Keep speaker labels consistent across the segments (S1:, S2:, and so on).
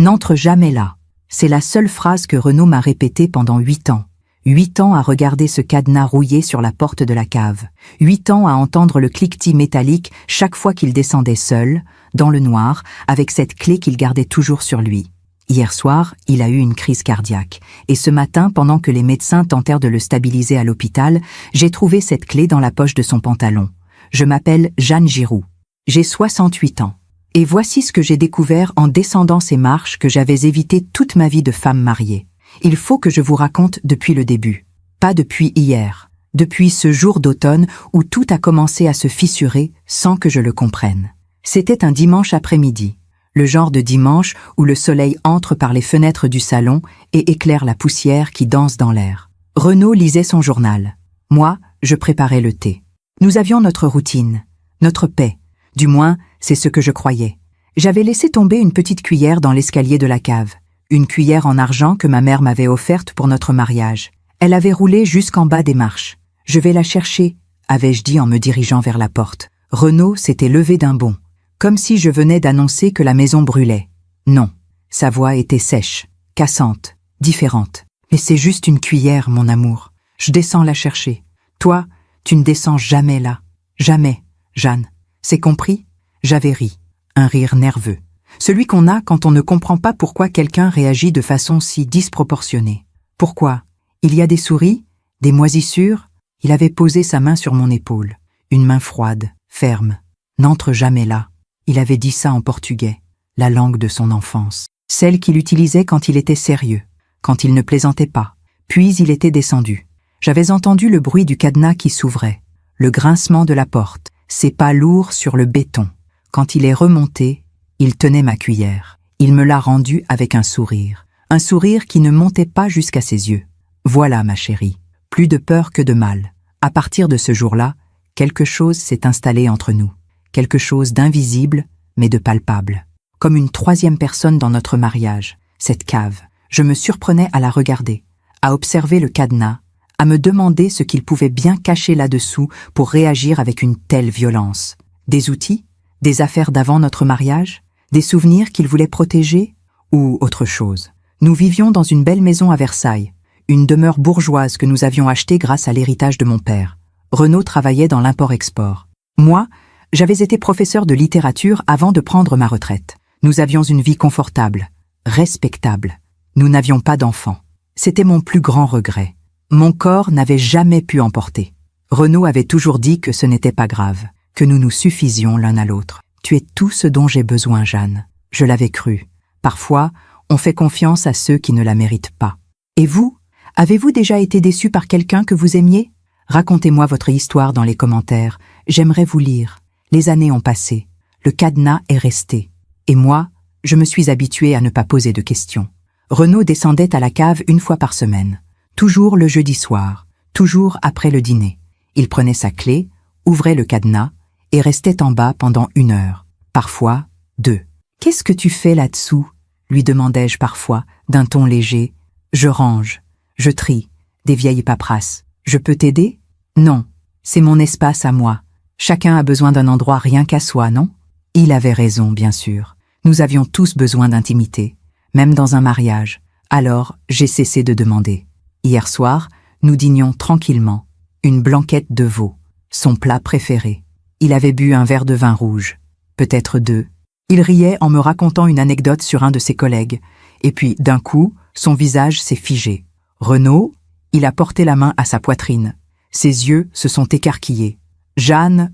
S1: N'entre jamais là. C'est la seule phrase que Renaud m'a répétée pendant 8 ans. 8 ans à regarder ce cadenas rouillé sur la porte de la cave. 8 ans à entendre le cliquetis métallique chaque fois qu'il descendait seul, dans le noir, avec cette clé qu'il gardait toujours sur lui. Hier soir, il a eu une crise cardiaque. Et ce matin, pendant que les médecins tentèrent de le stabiliser à l'hôpital, j'ai trouvé cette clé dans la poche de son pantalon. Je m'appelle Jeanne Giroux. J'ai 68 ans. Et voici ce que j'ai découvert en descendant ces marches que j'avais évitées toute ma vie de femme mariée. Il faut que je vous raconte depuis le début. Pas depuis hier. Depuis ce jour d'automne où tout a commencé à se fissurer sans que je le comprenne. C'était un dimanche après-midi. Le genre de dimanche où le soleil entre par les fenêtres du salon et éclaire la poussière qui danse dans l'air. Renaud lisait son journal. Moi, je préparais le thé. Nous avions notre routine, notre paix. Du moins, c'est ce que je croyais. J'avais laissé tomber une petite cuillère dans l'escalier de la cave. Une cuillère en argent que ma mère m'avait offerte pour notre mariage. Elle avait roulé jusqu'en bas des marches. « Je vais la chercher », avais-je dit en me dirigeant vers la porte. Renaud s'était levé d'un bond, comme si je venais d'annoncer que la maison brûlait. Non, sa voix était sèche, cassante, différente. « Mais c'est juste une cuillère, mon amour. Je descends la chercher. Toi, tu ne descends jamais là. Jamais, Jeanne. C'est compris ?» J'avais ri. Un rire nerveux. Celui qu'on a quand on ne comprend pas pourquoi quelqu'un réagit de façon si disproportionnée. Pourquoi? Il y a des souris? Des moisissures? Il avait posé sa main sur mon épaule. Une main froide, ferme. N'entre jamais là. Il avait dit ça en portugais, la langue de son enfance. Celle qu'il utilisait quand il était sérieux, quand il ne plaisantait pas. Puis il était descendu. J'avais entendu le bruit du cadenas qui s'ouvrait, le grincement de la porte, ses pas lourds sur le béton. Quand il est remonté, il tenait ma cuillère. Il me l'a rendue avec un sourire qui ne montait pas jusqu'à ses yeux. Voilà, ma chérie, plus de peur que de mal. À partir de ce jour-là, quelque chose s'est installé entre nous. Quelque chose d'invisible, mais de palpable. Comme une troisième personne dans notre mariage, cette cave. Je me surprenais à la regarder, à observer le cadenas, à me demander ce qu'il pouvait bien cacher là-dessous pour réagir avec une telle violence. Des outils? Des affaires d'avant notre mariage? Des souvenirs qu'il voulait protéger? Ou autre chose? Nous vivions dans une belle maison à Versailles, une demeure bourgeoise que nous avions achetée grâce à l'héritage de mon père. Renaud travaillait dans l'import-export. Moi, j'avais été professeur de littérature avant de prendre ma retraite. Nous avions une vie confortable, respectable. Nous n'avions pas d'enfants. C'était mon plus grand regret. Mon corps n'avait jamais pu en porter. Renaud avait toujours dit que ce n'était pas grave, que nous nous suffisions l'un à l'autre. Tu es tout ce dont j'ai besoin, Jeanne. Je l'avais cru. Parfois, on fait confiance à ceux qui ne la méritent pas. Et vous, avez-vous déjà été déçu par quelqu'un que vous aimiez? Racontez-moi votre histoire dans les commentaires. J'aimerais vous lire. Les années ont passé. Le cadenas est resté. Et moi, je me suis habituée à ne pas poser de questions. Renaud descendait à la cave une fois par semaine. Toujours le jeudi soir. Toujours après le dîner. Il prenait sa clé, ouvrait le cadenas et restait en bas pendant 1 heure. Parfois, 2. « Qu'est-ce que tu fais là-dessous » lui demandai-je parfois, d'un ton léger. « Je range. Je trie. Des vieilles paperasses. Je peux t'aider » ? « Non. C'est mon espace à moi. Chacun a besoin d'un endroit rien qu'à soi, non ? » Il avait raison, bien sûr. Nous avions tous besoin d'intimité, même dans un mariage. Alors, j'ai cessé de demander. Hier soir, nous dînions tranquillement. Une blanquette de veau, son plat préféré. Il avait bu un verre de vin rouge, peut-être 2. Il riait en me racontant une anecdote sur un de ses collègues. Et puis, d'un coup, son visage s'est figé. Renaud, il a porté la main à sa poitrine. Ses yeux se sont écarquillés. « Jeanne,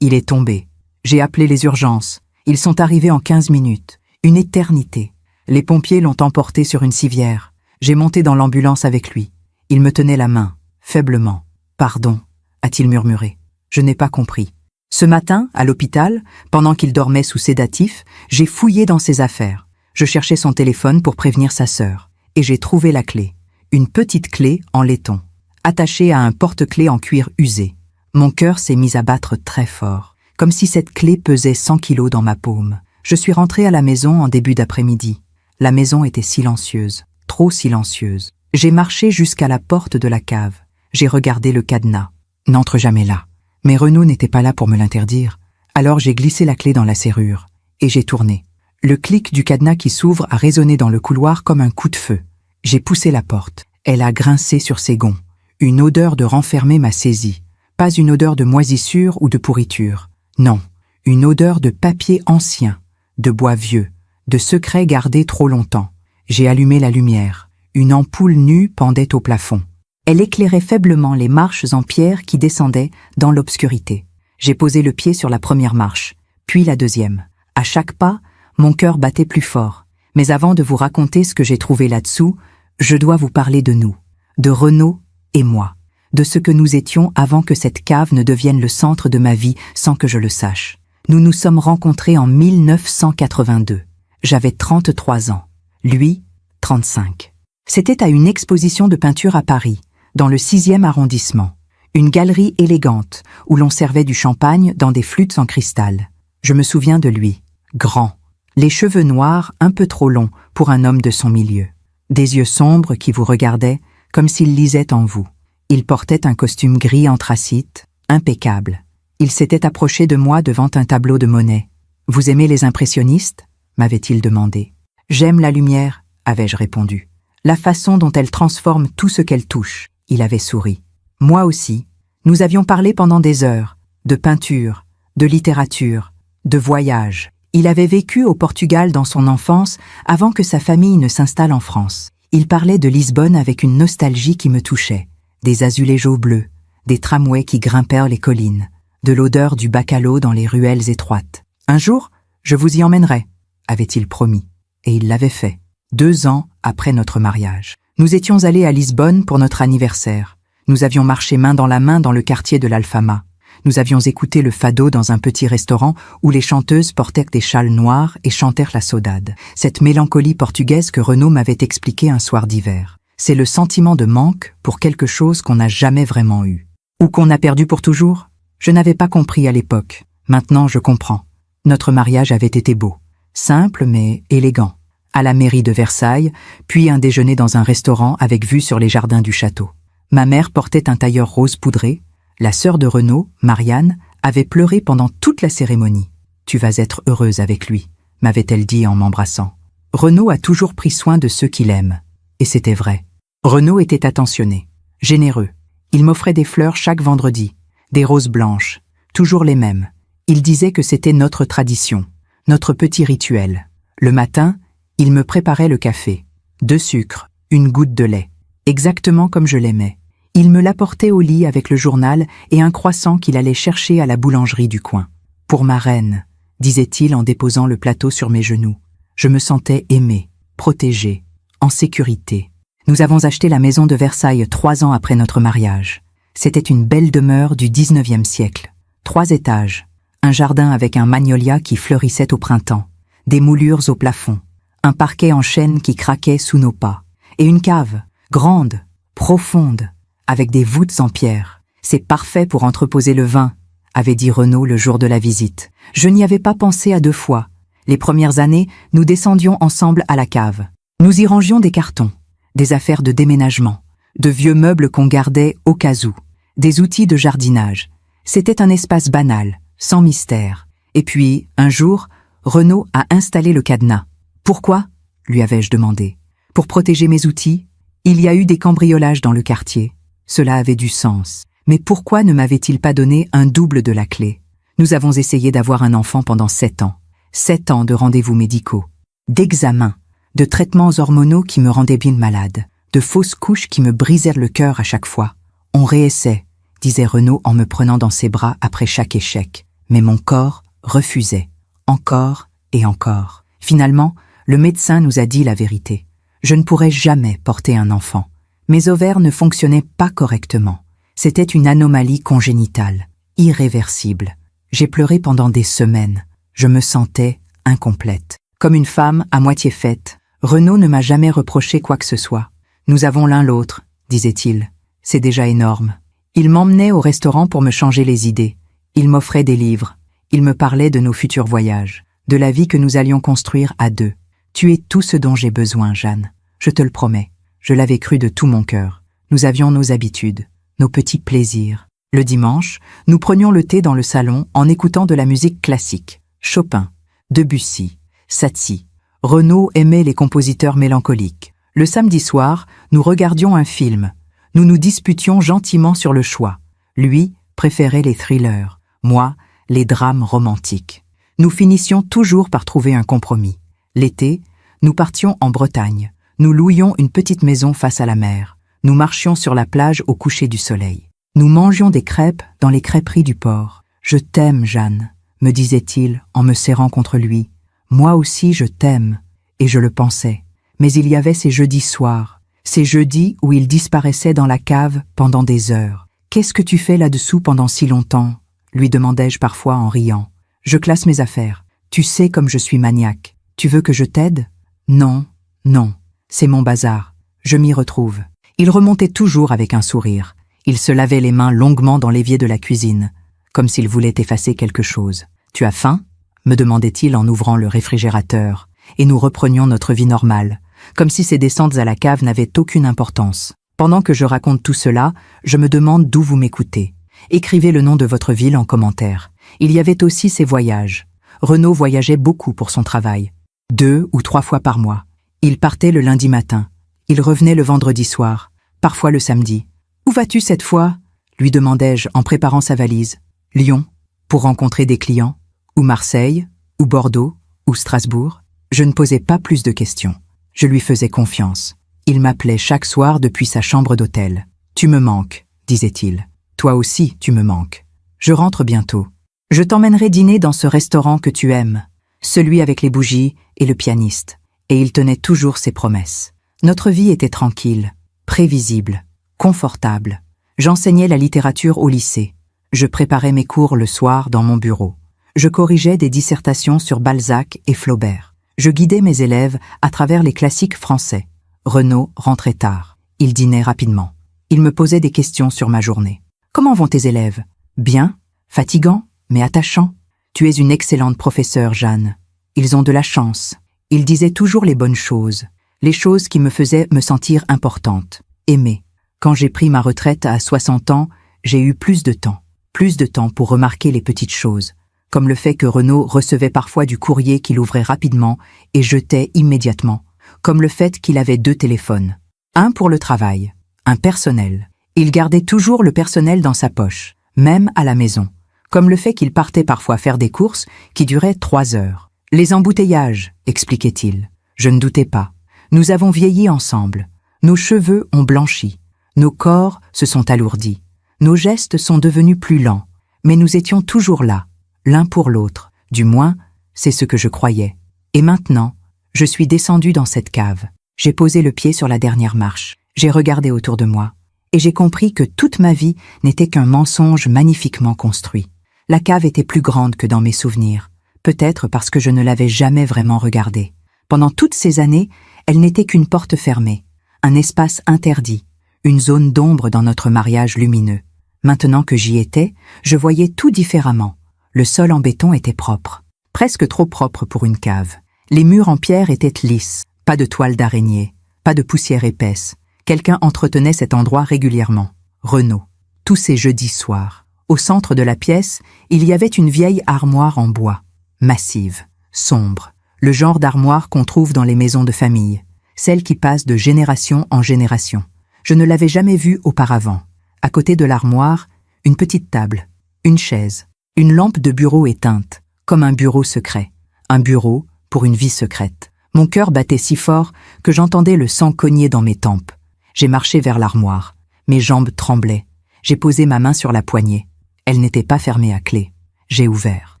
S1: Il est tombé. J'ai appelé les urgences. Ils sont arrivés en 15 minutes. Une éternité. Les pompiers l'ont emporté sur une civière. J'ai monté dans l'ambulance avec lui. Il me tenait la main, faiblement. « Pardon », a-t-il murmuré. Je n'ai pas compris. Ce matin, à l'hôpital, pendant qu'il dormait sous sédatif, j'ai fouillé dans ses affaires. Je cherchais son téléphone pour prévenir sa sœur. Et j'ai trouvé la clé. Une petite clé en laiton, attachée à un porte-clés en cuir usé. Mon cœur s'est mis à battre très fort, comme si cette clé pesait 100 kilos dans ma paume. Je suis rentrée à la maison en début d'après-midi. La maison était silencieuse, trop silencieuse. J'ai marché jusqu'à la porte de la cave. J'ai regardé le cadenas. N'entre jamais là. Mais Renaud n'était pas là pour me l'interdire. Alors j'ai glissé la clé dans la serrure. Et j'ai tourné. Le clic du cadenas qui s'ouvre a résonné dans le couloir comme un coup de feu. J'ai poussé la porte. Elle a grincé sur ses gonds. Une odeur de renfermé m'a saisi. Pas une odeur de moisissure ou de pourriture. Non, une odeur de papier ancien, de bois vieux, de secrets gardés trop longtemps. J'ai allumé la lumière. Une ampoule nue pendait au plafond. Elle éclairait faiblement les marches en pierre qui descendaient dans l'obscurité. J'ai posé le pied sur la première marche, puis la deuxième. À chaque pas, mon cœur battait plus fort. Mais avant de vous raconter ce que j'ai trouvé là-dessous, je dois vous parler de nous, de Renaud et moi, de ce que nous étions avant que cette cave ne devienne le centre de ma vie sans que je le sache. Nous nous sommes rencontrés en 1982. J'avais 33 ans, lui, 35. C'était à une exposition de peinture à Paris, dans le 6e arrondissement. Une galerie élégante, où l'on servait du champagne dans des flûtes en cristal. Je me souviens de lui, grand, les cheveux noirs un peu trop longs pour un homme de son milieu. Des yeux sombres qui vous regardaient comme s'ils lisaient en vous. Il portait un costume gris anthracite, impeccable. Il s'était approché de moi devant un tableau de Monet. « Vous aimez les impressionnistes ?» m'avait-il demandé. « J'aime la lumière », avais-je répondu. « La façon dont elle transforme tout ce qu'elle touche. » Il avait souri. Moi aussi. Nous avions parlé pendant des heures, de peinture, de littérature, de voyage. Il avait vécu au Portugal dans son enfance avant que sa famille ne s'installe en France. Il parlait de Lisbonne avec une nostalgie qui me touchait. Des azulejos bleus, des tramways qui grimpèrent les collines, de l'odeur du bacalao dans les ruelles étroites. Un jour, je vous y emmènerai, avait-il promis. Et il l'avait fait, 2 ans après notre mariage. Nous étions allés à Lisbonne pour notre anniversaire. Nous avions marché main dans la main dans le quartier de l'Alfama. Nous avions écouté le fado dans un petit restaurant où les chanteuses portaient des châles noirs et chantèrent la saudade. Cette mélancolie portugaise que Renaud m'avait expliquée un soir d'hiver. C'est le sentiment de manque pour quelque chose qu'on n'a jamais vraiment eu. Ou qu'on a perdu pour toujours. Je n'avais pas compris à l'époque. Maintenant, je comprends. Notre mariage avait été beau. Simple mais élégant. À la mairie de Versailles, puis un déjeuner dans un restaurant avec vue sur les jardins du château. Ma mère portait un tailleur rose poudré. La sœur de Renaud, Marianne, avait pleuré pendant toute la cérémonie. « Tu vas être heureuse avec lui », m'avait-elle dit en m'embrassant. Renaud a toujours pris soin de ceux qu'il aime. Et c'était vrai. Renaud était attentionné, généreux. Il m'offrait des fleurs chaque vendredi, des roses blanches, toujours les mêmes. Il disait que c'était notre tradition, notre petit rituel. Le matin, il me préparait le café. 2 sucres, 1 goutte de lait, exactement comme je l'aimais. Il me l'apportait au lit avec le journal et un croissant qu'il allait chercher à la boulangerie du coin. « Pour ma reine », disait-il en déposant le plateau sur mes genoux. Je me sentais aimée, protégée, en sécurité. Nous avons acheté la maison de Versailles 3 ans après notre mariage. C'était une belle demeure du 19e siècle. 3 étages, un jardin avec un magnolia qui fleurissait au printemps, des moulures au plafond, un parquet en chêne qui craquait sous nos pas, et une cave, grande, profonde, avec des voûtes en pierre. C'est parfait pour entreposer le vin, avait dit Renaud le jour de la visite. Je n'y avais pas pensé à 2 fois. Les premières années, nous descendions ensemble à la cave. Nous y rangions des cartons, des affaires de déménagement, de vieux meubles qu'on gardait au cas où, des outils de jardinage. C'était un espace banal, sans mystère. Et puis, un jour, Renaud a installé le cadenas. « Pourquoi ?» lui avais-je demandé. « Pour protéger mes outils. Il y a eu des cambriolages dans le quartier. Cela avait du sens. Mais pourquoi ne m'avait-il pas donné un double de la clé? Nous avons essayé d'avoir un enfant pendant 7 ans. 7 ans de rendez-vous médicaux, d'examens, de traitements hormonaux qui me rendaient bien malade, de fausses couches qui me brisèrent le cœur à chaque fois. On réessaie, disait Renaud en me prenant dans ses bras après chaque échec. Mais mon corps refusait, encore et encore. Finalement, le médecin nous a dit la vérité. Je ne pourrais jamais porter un enfant. Mes ovaires ne fonctionnaient pas correctement. C'était une anomalie congénitale, irréversible. J'ai pleuré pendant des semaines. Je me sentais incomplète. Comme une femme à moitié faite, Renaud ne m'a jamais reproché quoi que ce soit. Nous avons l'un l'autre, disait-il. C'est déjà énorme. Il m'emmenait au restaurant pour me changer les idées. Il m'offrait des livres. Il me parlait de nos futurs voyages, de la vie que nous allions construire à 2. Tu es tout ce dont j'ai besoin, Jeanne. Je te le promets. Je l'avais cru de tout mon cœur. Nous avions nos habitudes, nos petits plaisirs. Le dimanche, nous prenions le thé dans le salon en écoutant de la musique classique. Chopin, Debussy, Satie. Renaud aimait les compositeurs mélancoliques. Le samedi soir, nous regardions un film. Nous nous disputions gentiment sur le choix. Lui préférait les thrillers, moi, les drames romantiques. Nous finissions toujours par trouver un compromis. L'été, nous partions en Bretagne. Nous louions une petite maison face à la mer. Nous marchions sur la plage au coucher du soleil. Nous mangions des crêpes dans les crêperies du port. « Je t'aime, Jeanne », me disait-il en me serrant contre lui. « Moi aussi, je t'aime. » Et je le pensais. Mais il y avait ces jeudis soirs, ces jeudis où il disparaissait dans la cave pendant des heures. « Qu'est-ce que tu fais là-dessous pendant si longtemps ?» lui demandais-je parfois en riant. « Je classe mes affaires. Tu sais comme je suis maniaque. Tu veux que je t'aide ?»« Non, non, c'est mon bazar. Je m'y retrouve. » Il remontait toujours avec un sourire. Il se lavait les mains longuement dans l'évier de la cuisine, comme s'il voulait effacer quelque chose. « Tu as faim ?» me demandait-il en ouvrant le réfrigérateur, et nous reprenions notre vie normale, comme si ces descentes à la cave n'avaient aucune importance. Pendant que je raconte tout cela, je me demande d'où vous m'écoutez. Écrivez le nom de votre ville en commentaire. Il y avait aussi ses voyages. Renaud voyageait beaucoup pour son travail, 2 ou 3 fois par mois. Il partait le lundi matin. Il revenait le vendredi soir, parfois le samedi. « Où vas-tu cette fois ?» lui demandai-je en préparant sa valise. « Lyon, pour rencontrer des clients. Ou Marseille, ou Bordeaux, ou Strasbourg. » Je ne posais pas plus de questions. Je lui faisais confiance. Il m'appelait chaque soir depuis sa chambre d'hôtel. « Tu me manques, » disait-il. « Toi aussi, tu me manques. Je rentre bientôt. Je t'emmènerai dîner dans ce restaurant que tu aimes, celui avec les bougies et le pianiste. » Et il tenait toujours ses promesses. Notre vie était tranquille, prévisible, confortable. J'enseignais la littérature au lycée. Je préparais mes cours le soir dans mon bureau. Je corrigeais des dissertations sur Balzac et Flaubert. Je guidais mes élèves à travers les classiques français. Renaud rentrait tard. Il dînait rapidement. Il me posait des questions sur ma journée. « Comment vont tes élèves ? Bien, fatigants, mais attachants. Tu es une excellente professeure, Jeanne. Ils ont de la chance. » Il disait toujours les bonnes choses, les choses qui me faisaient me sentir importante, aimée. Quand j'ai pris ma retraite à 60 ans, j'ai eu plus de temps pour remarquer les petites choses, comme le fait que Renaud recevait parfois du courrier qu'il ouvrait rapidement et jetait immédiatement, comme le fait qu'il avait 2 téléphones, un pour le travail, un personnel. Il gardait toujours le personnel dans sa poche, même à la maison, comme le fait qu'il partait parfois faire des courses qui duraient 3 heures. Les embouteillages, expliquait-il. Je ne doutais pas. Nous avons vieilli ensemble. Nos cheveux ont blanchi. Nos corps se sont alourdis. Nos gestes sont devenus plus lents. Mais nous étions toujours là, l'un pour l'autre. Du moins, c'est ce que je croyais. Et maintenant, je suis descendu dans cette cave. J'ai posé le pied sur la dernière marche. J'ai regardé autour de moi. Et j'ai compris que toute ma vie n'était qu'un mensonge magnifiquement construit. La cave était plus grande que dans mes souvenirs. Peut-être parce que je ne l'avais jamais vraiment regardée. Pendant toutes ces années, elle n'était qu'une porte fermée, un espace interdit, une zone d'ombre dans notre mariage lumineux. Maintenant que j'y étais, je voyais tout différemment. Le sol en béton était propre, presque trop propre pour une cave. Les murs en pierre étaient lisses, pas de toile d'araignée, pas de poussière épaisse. Quelqu'un entretenait cet endroit régulièrement. Renaud. Tous ces jeudis soirs. Au centre de la pièce, il y avait une vieille armoire en bois. Massive, sombre, le genre d'armoire qu'on trouve dans les maisons de famille, celle qui passe de génération en génération. Je ne l'avais jamais vue auparavant. À côté de l'armoire, une petite table, une chaise, une lampe de bureau éteinte, comme un bureau secret. Un bureau pour une vie secrète. Mon cœur battait si fort que j'entendais le sang cogner dans mes tempes. J'ai marché vers l'armoire. Mes jambes tremblaient. J'ai posé ma main sur la poignée. Elle n'était pas fermée à clé. J'ai ouvert.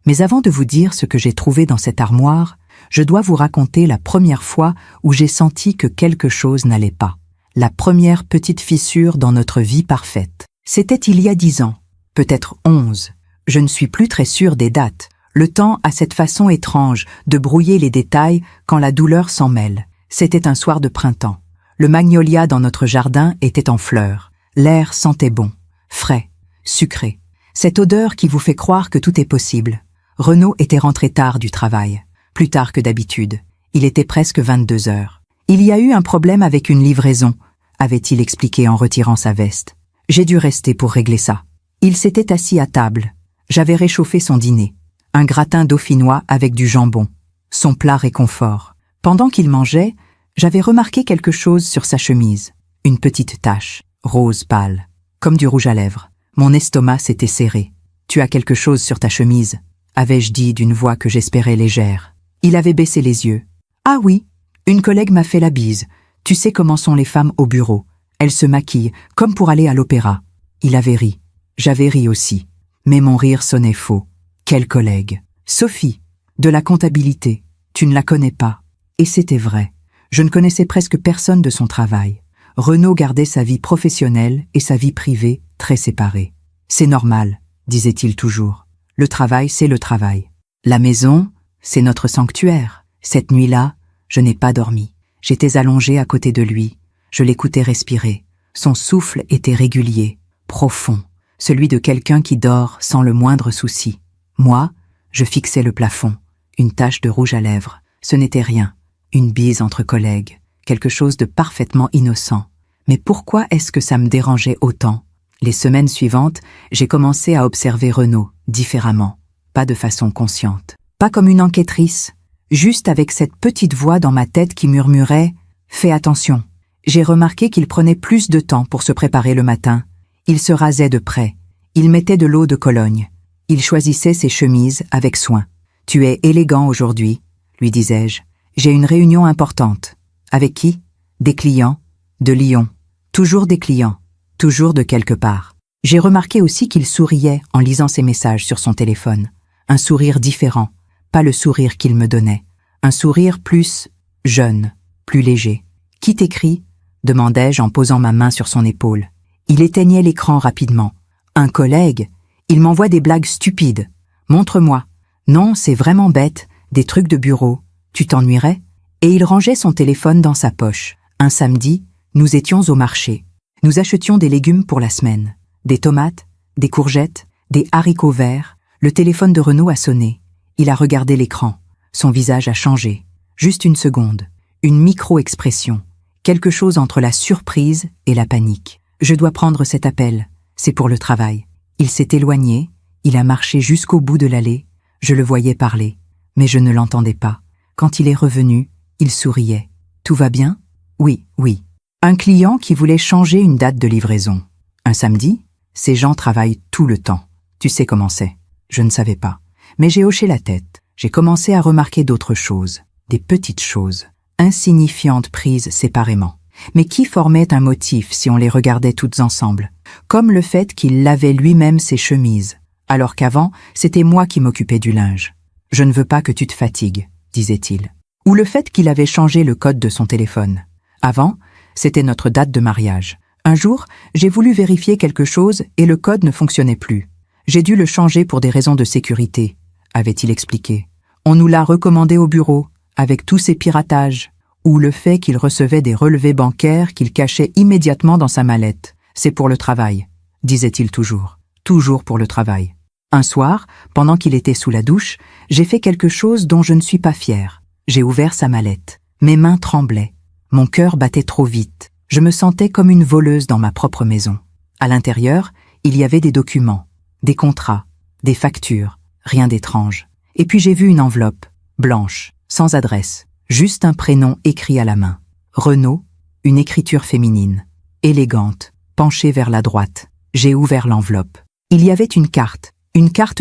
S1: Mais avant de vous dire ce que j'ai trouvé dans cette armoire, je dois vous raconter la première fois où j'ai senti que quelque chose n'allait pas. La première petite fissure dans notre vie parfaite. C'était il y a 10 ans, peut-être 11. Je ne suis plus très sûre des dates. Le temps a cette façon étrange de brouiller les détails quand la douleur s'en mêle. C'était un soir de printemps. Le magnolia dans notre jardin était en fleurs. L'air sentait bon, frais, sucré. Cette odeur qui vous fait croire que tout est possible. Renaud était rentré tard du travail, plus tard que d'habitude. Il était presque 22 heures. Il y a eu un problème avec une livraison, avait-il expliqué en retirant sa veste. J'ai dû rester pour régler ça. Il s'était assis à table. J'avais réchauffé son dîner. Un gratin dauphinois avec du jambon. son plat réconfort. Pendant qu'il mangeait, j'avais remarqué quelque chose sur sa chemise. Une petite tache, rose pâle, comme du rouge à lèvres. Mon estomac s'était serré. « Tu as quelque chose sur ta chemise ?» avais-je dit d'une voix que j'espérais légère. Il avait baissé les yeux. « Ah oui, une collègue m'a fait la bise. Tu sais comment sont les femmes au bureau. Elles se maquillent, comme pour aller à l'opéra. » Il avait ri. J'avais ri aussi. Mais mon rire sonnait faux. Quelle collègue? Sophie, de la comptabilité. Tu ne la connais pas. Et c'était vrai. Je ne connaissais presque personne de son travail. Renaud gardait sa vie professionnelle et sa vie privée très séparées. « C'est normal, » disait-il toujours. « Le travail, c'est le travail. La maison, c'est notre sanctuaire. » Cette nuit-là, je n'ai pas dormi. J'étais allongée à côté de lui. Je l'écoutais respirer. Son souffle était régulier, profond, celui de quelqu'un qui dort sans le moindre souci. Moi, je fixais le plafond. Une tache de rouge à lèvres. Ce n'était rien. Une bise entre collègues. Quelque chose de parfaitement innocent. Mais pourquoi est-ce que ça me dérangeait autant? Les semaines suivantes, j'ai commencé à observer Renaud différemment. Pas de façon consciente. Pas comme une enquêtrice. Juste avec cette petite voix dans ma tête qui murmurait « Fais attention ». J'ai remarqué qu'il prenait plus de temps pour se préparer le matin. Il se rasait de près. Il mettait de l'eau de Cologne. Il choisissait ses chemises avec soin. « Tu es élégant aujourd'hui », lui disais-je. « J'ai une réunion importante. » Avec qui? Des clients. De Lyon. Toujours des clients. Toujours de quelque part. J'ai remarqué aussi qu'il souriait en lisant ses messages sur son téléphone. Un sourire différent. Pas le sourire qu'il me donnait. Un sourire plus jeune, plus léger. « Qui t'écrit ?» demandai-je en posant ma main sur son épaule. Il éteignait l'écran rapidement. « Un collègue. Il m'envoie des blagues stupides. Montre-moi. Non, c'est vraiment bête. Des trucs de bureau. Tu t'ennuierais ?» Et il rangeait son téléphone dans sa poche. Un samedi, nous étions au marché. Nous achetions des légumes pour la semaine. Des tomates, des courgettes, des haricots verts. Le téléphone de Renaud a sonné. Il a regardé l'écran. Son visage a changé. Juste une seconde. Une micro-expression. Quelque chose entre la surprise et la panique. Je dois prendre cet appel. C'est pour le travail. Il s'est éloigné. Il a marché jusqu'au bout de l'allée. Je le voyais parler. Mais je ne l'entendais pas. Quand il est revenu, il souriait. « Tout va bien ?»« Oui, oui. » Un client qui voulait changer une date de livraison. Un samedi, ces gens travaillent tout le temps. Tu sais comment c'est. Je ne savais pas. Mais j'ai hoché la tête. J'ai commencé à remarquer d'autres choses. Des petites choses. Insignifiantes prises séparément. Mais qui formaient un motif si on les regardait toutes ensemble. Comme le fait qu'il lavait lui-même ses chemises. Alors qu'avant, c'était moi qui m'occupais du linge. « Je ne veux pas que tu te fatigues », disait-il. Ou le fait qu'il avait changé le code de son téléphone. Avant, c'était notre date de mariage. Un jour, j'ai voulu vérifier quelque chose et le code ne fonctionnait plus. J'ai dû le changer pour des raisons de sécurité, avait-il expliqué. On nous l'a recommandé au bureau, avec tous ces piratages. Ou le fait qu'il recevait des relevés bancaires qu'il cachait immédiatement dans sa mallette. C'est pour le travail, disait-il toujours. Toujours pour le travail. Un soir, pendant qu'il était sous la douche, j'ai fait quelque chose dont je ne suis pas fière. J'ai ouvert sa mallette. Mes mains tremblaient. Mon cœur battait trop vite. Je me sentais comme une voleuse dans ma propre maison. À l'intérieur, il y avait des documents, des contrats, des factures, rien d'étrange. Et puis j'ai vu une enveloppe, blanche, sans adresse, juste un prénom écrit à la main. Renaud, une écriture féminine, élégante, penchée vers la droite. J'ai ouvert l'enveloppe. Il y avait une carte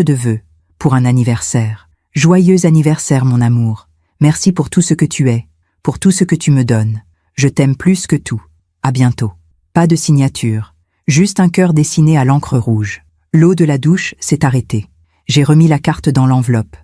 S1: de vœux, pour un anniversaire. Joyeux anniversaire, mon amour. Merci pour tout ce que tu es, pour tout ce que tu me donnes. Je t'aime plus que tout. À bientôt. Pas de signature, juste un cœur dessiné à l'encre rouge. L'eau de la douche s'est arrêtée. J'ai remis la carte dans l'enveloppe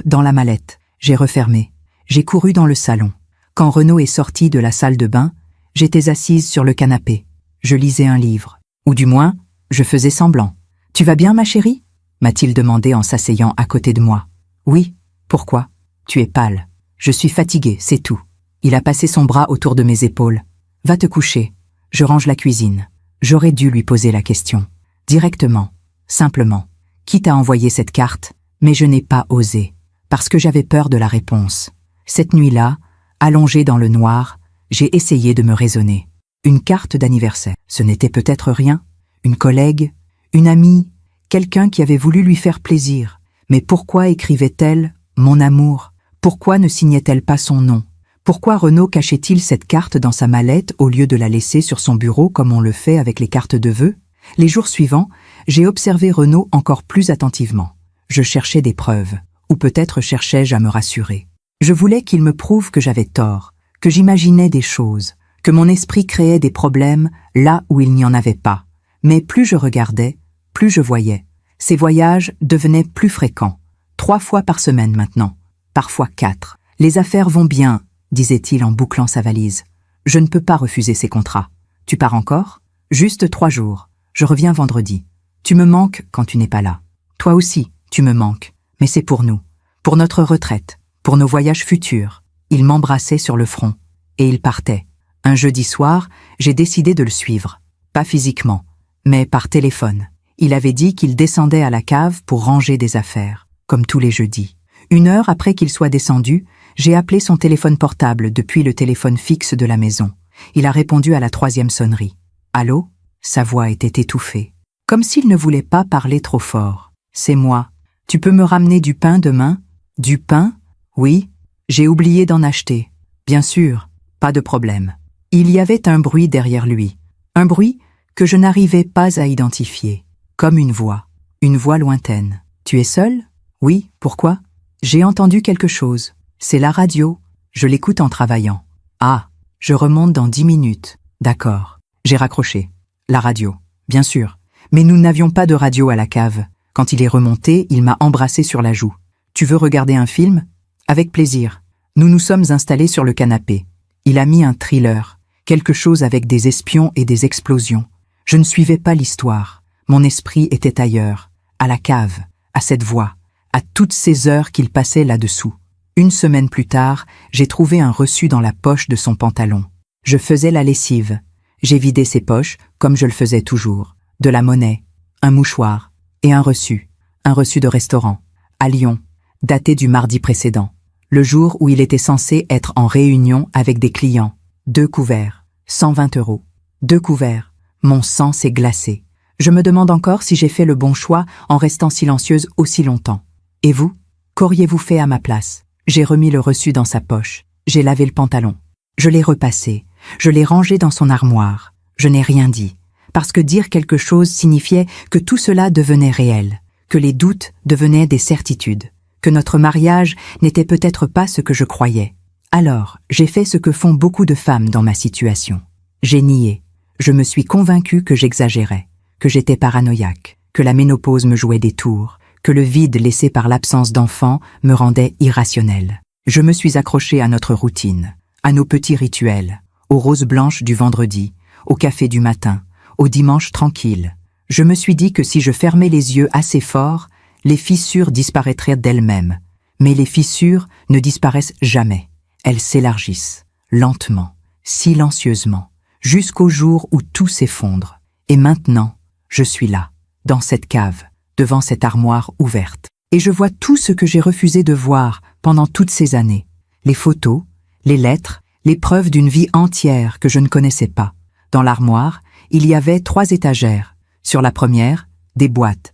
S1: dans la mallette. J'ai refermé. J'ai couru dans le salon. Quand Renaud est sorti de la salle de bain, j'étais assise sur le canapé. Je lisais un livre. Ou du moins, je faisais semblant. « Tu vas bien, ma chérie ?» m'a-t-il demandé en s'asseyant à côté de moi. « Oui. Pourquoi ? Tu es pâle. Je suis fatiguée, c'est tout. » Il a passé son bras autour de mes épaules. « Va te coucher. Je range la cuisine. » J'aurais dû lui poser la question. Directement. Simplement. Quitte à envoyer cette carte, mais je n'ai pas osé. Parce que j'avais peur de la réponse. Cette nuit-là, allongée dans le noir, j'ai essayé de me raisonner. Une carte d'anniversaire. Ce n'était peut-être rien. Une collègue, une amie, quelqu'un qui avait voulu lui faire plaisir. Mais pourquoi écrivait-elle « mon amour » ? Pourquoi ne signait-elle pas son nom? Pourquoi Renaud cachait-il cette carte dans sa mallette au lieu de la laisser sur son bureau comme on le fait avec les cartes de vœux? Les jours suivants, j'ai observé Renaud encore plus attentivement. Je cherchais des preuves, ou peut-être cherchais-je à me rassurer. Je voulais qu'il me prouve que j'avais tort, que j'imaginais des choses, que mon esprit créait des problèmes là où il n'y en avait pas. Mais plus je regardais, plus je voyais. Ces voyages devenaient plus fréquents, 3 fois par semaine maintenant, parfois 4. Les affaires vont bien, disait-il en bouclant sa valise. Je ne peux pas refuser ces contrats. Tu pars encore? Juste 3 jours. Je reviens vendredi. Tu me manques quand tu n'es pas là. Toi aussi, tu me manques. Mais c'est pour nous, pour notre retraite, pour nos voyages futurs. Il m'embrassait sur le front, et il partait. Un jeudi soir, j'ai décidé de le suivre. Pas physiquement, mais par téléphone. Il avait dit qu'il descendait à la cave pour ranger des affaires, comme tous les jeudis. 1 heure après qu'il soit descendu, j'ai appelé son téléphone portable depuis le téléphone fixe de la maison. Il a répondu à la 3e sonnerie. Allô? Sa voix était étouffée, comme s'il ne voulait pas parler trop fort. C'est moi. Tu peux me ramener du pain demain? Du pain? Oui. J'ai oublié d'en acheter. Bien sûr, pas de problème. Il y avait un bruit derrière lui. Un bruit que je n'arrivais pas à identifier. Comme une voix lointaine. Tu es seul? Oui, pourquoi? J'ai entendu quelque chose. C'est la radio. Je l'écoute en travaillant. Ah, je remonte dans 10 minutes. D'accord. J'ai raccroché. La radio, bien sûr. Mais nous n'avions pas de radio à la cave. Quand il est remonté, il m'a embrassé sur la joue. Tu veux regarder un film? Avec plaisir. Nous nous sommes installés sur le canapé. Il a mis un thriller, quelque chose avec des espions et des explosions. Je ne suivais pas l'histoire. Mon esprit était ailleurs, à la cave, à cette voix, à toutes ces heures qu'il passait là-dessous. 1 semaine plus tard, j'ai trouvé un reçu dans la poche de son pantalon. Je faisais la lessive. J'ai vidé ses poches, comme je le faisais toujours. De la monnaie, un mouchoir et un reçu de restaurant, à Lyon, daté du mardi précédent, le jour où il était censé être en réunion avec des clients. 2 couverts, 120 €. 2 couverts. Mon sang s'est glacé. Je me demande encore si j'ai fait le bon choix en restant silencieuse aussi longtemps. Et vous? Qu'auriez-vous fait à ma place? J'ai remis le reçu dans sa poche. J'ai lavé le pantalon. Je l'ai repassé. Je l'ai rangé dans son armoire. Je n'ai rien dit. Parce que dire quelque chose signifiait que tout cela devenait réel, que les doutes devenaient des certitudes, que notre mariage n'était peut-être pas ce que je croyais. Alors, j'ai fait ce que font beaucoup de femmes dans ma situation. J'ai nié. Je me suis convaincue que j'exagérais, que j'étais paranoïaque, que la ménopause me jouait des tours, que le vide laissé par l'absence d'enfant me rendait irrationnelle. Je me suis accrochée à notre routine, à nos petits rituels, aux roses blanches du vendredi, au café du matin, au dimanche tranquille. Je me suis dit que si je fermais les yeux assez fort, les fissures disparaîtraient d'elles-mêmes. Mais les fissures ne disparaissent jamais. Elles s'élargissent, lentement, silencieusement, jusqu'au jour où tout s'effondre. Et maintenant, je suis là, dans cette cave, devant cette armoire ouverte. Et je vois tout ce que j'ai refusé de voir pendant toutes ces années. Les photos, les lettres, les preuves d'une vie entière que je ne connaissais pas. Dans l'armoire, il y avait 3 étagères. Sur la première, des boîtes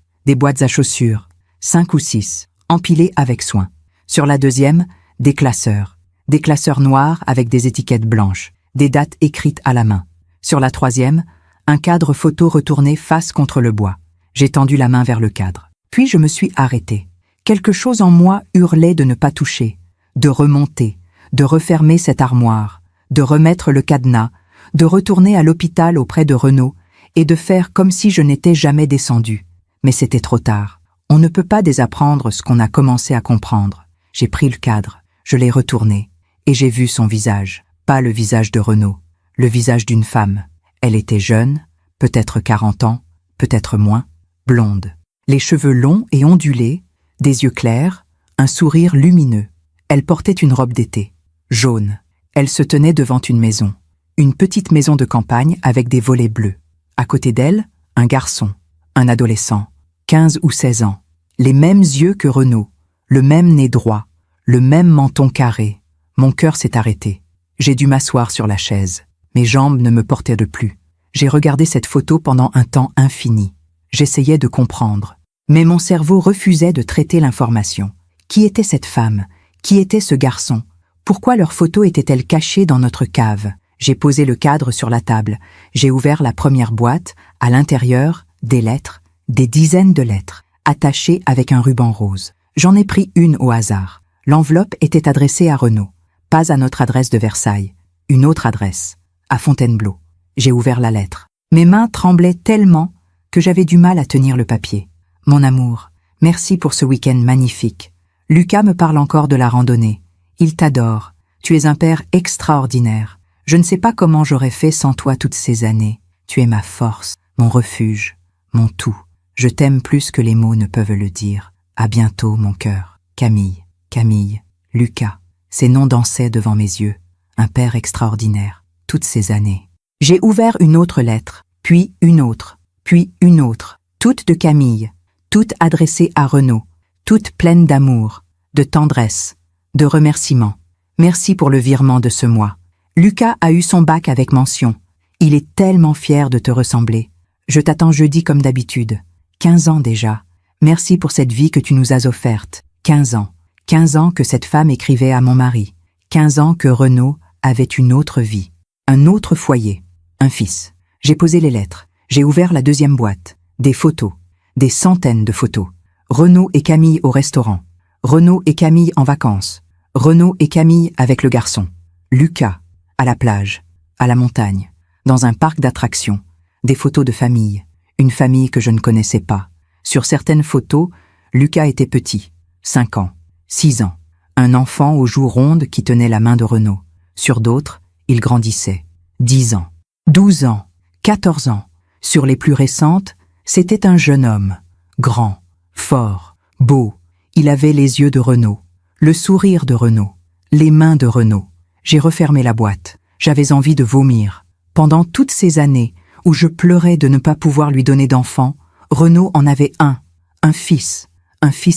S1: à chaussures, 5 ou 6, empilées avec soin. Sur la deuxième, des classeurs noirs avec des étiquettes blanches, des dates écrites à la main. Sur la troisième, un cadre photo retourné face contre le bois. J'ai tendu la main vers le cadre. Puis je me suis arrêtée. Quelque chose en moi hurlait de ne pas toucher, de remonter, de refermer cette armoire, de remettre le cadenas, de retourner à l'hôpital auprès de Renaud et de faire comme si je n'étais jamais descendue. Mais c'était trop tard. On ne peut pas désapprendre ce qu'on a commencé à comprendre. J'ai pris le cadre, je l'ai retourné, et j'ai vu son visage. Pas le visage de Renaud, le visage d'une femme. Elle était jeune, peut-être 40 ans, peut-être moins, blonde. Les cheveux longs et ondulés, des yeux clairs, un sourire lumineux. Elle portait une robe d'été, jaune. Elle se tenait devant une maison. Une petite maison de campagne avec des volets bleus. À côté d'elle, un garçon, un adolescent, 15 ou 16 ans. Les mêmes yeux que Renaud, le même nez droit, le même menton carré. Mon cœur s'est arrêté. J'ai dû m'asseoir sur la chaise. Mes jambes ne me portaient plus. J'ai regardé cette photo pendant un temps infini. J'essayais de comprendre. Mais mon cerveau refusait de traiter l'information. Qui était cette femme? Qui était ce garçon? Pourquoi leur photo était-elle cachée dans notre cave? J'ai posé le cadre sur la table. J'ai ouvert la première boîte. À l'intérieur, des lettres, des dizaines de lettres, attachées avec un ruban rose. J'en ai pris une au hasard. L'enveloppe était adressée à Renaud. Pas à notre adresse de Versailles. Une autre adresse, à Fontainebleau. J'ai ouvert la lettre. Mes mains tremblaient tellement que j'avais du mal à tenir le papier. Mon amour, merci pour ce week-end magnifique. Lucas me parle encore de la randonnée. Il t'adore. Tu es un père extraordinaire. Je ne sais pas comment j'aurais fait sans toi toutes ces années. Tu es ma force, mon refuge, mon tout. Je t'aime plus que les mots ne peuvent le dire. À bientôt, mon cœur. Camille, Camille, Lucas. Ces noms dansaient devant mes yeux. Un père extraordinaire. Toutes ces années. J'ai ouvert une autre lettre, puis une autre, toutes de Camille, toutes adressées à Renaud, toutes pleines d'amour, de tendresse, de remerciements. Merci pour le virement de ce mois. Lucas a eu son bac avec mention. Il est tellement fier de te ressembler. Je t'attends jeudi comme d'habitude. 15 ans déjà. Merci pour cette vie que tu nous as offerte. 15 ans. 15 ans que cette femme écrivait à mon mari. 15 ans que Renaud avait une autre vie. Un autre foyer. Un fils. J'ai posé les lettres. J'ai ouvert la deuxième boîte. Des photos. Des centaines de photos. Renaud et Camille au restaurant. Renaud et Camille en vacances. Renaud et Camille avec le garçon. Lucas, à la plage, à la montagne, dans un parc d'attractions. Des photos de famille. Une famille que je ne connaissais pas. Sur certaines photos, Lucas était petit. 5 ans. 6 ans. Un enfant aux joues rondes qui tenait la main de Renaud. Sur d'autres, il grandissait. 10 ans. 12 ans. 14 ans. Sur les plus récentes, c'était un jeune homme. Grand, fort, beau. Il avait les yeux de Renaud, le sourire de Renaud, les mains de Renaud. J'ai refermé la boîte. J'avais envie de vomir. Pendant toutes ces années où je pleurais de ne pas pouvoir lui donner d'enfant, Renaud en avait un fils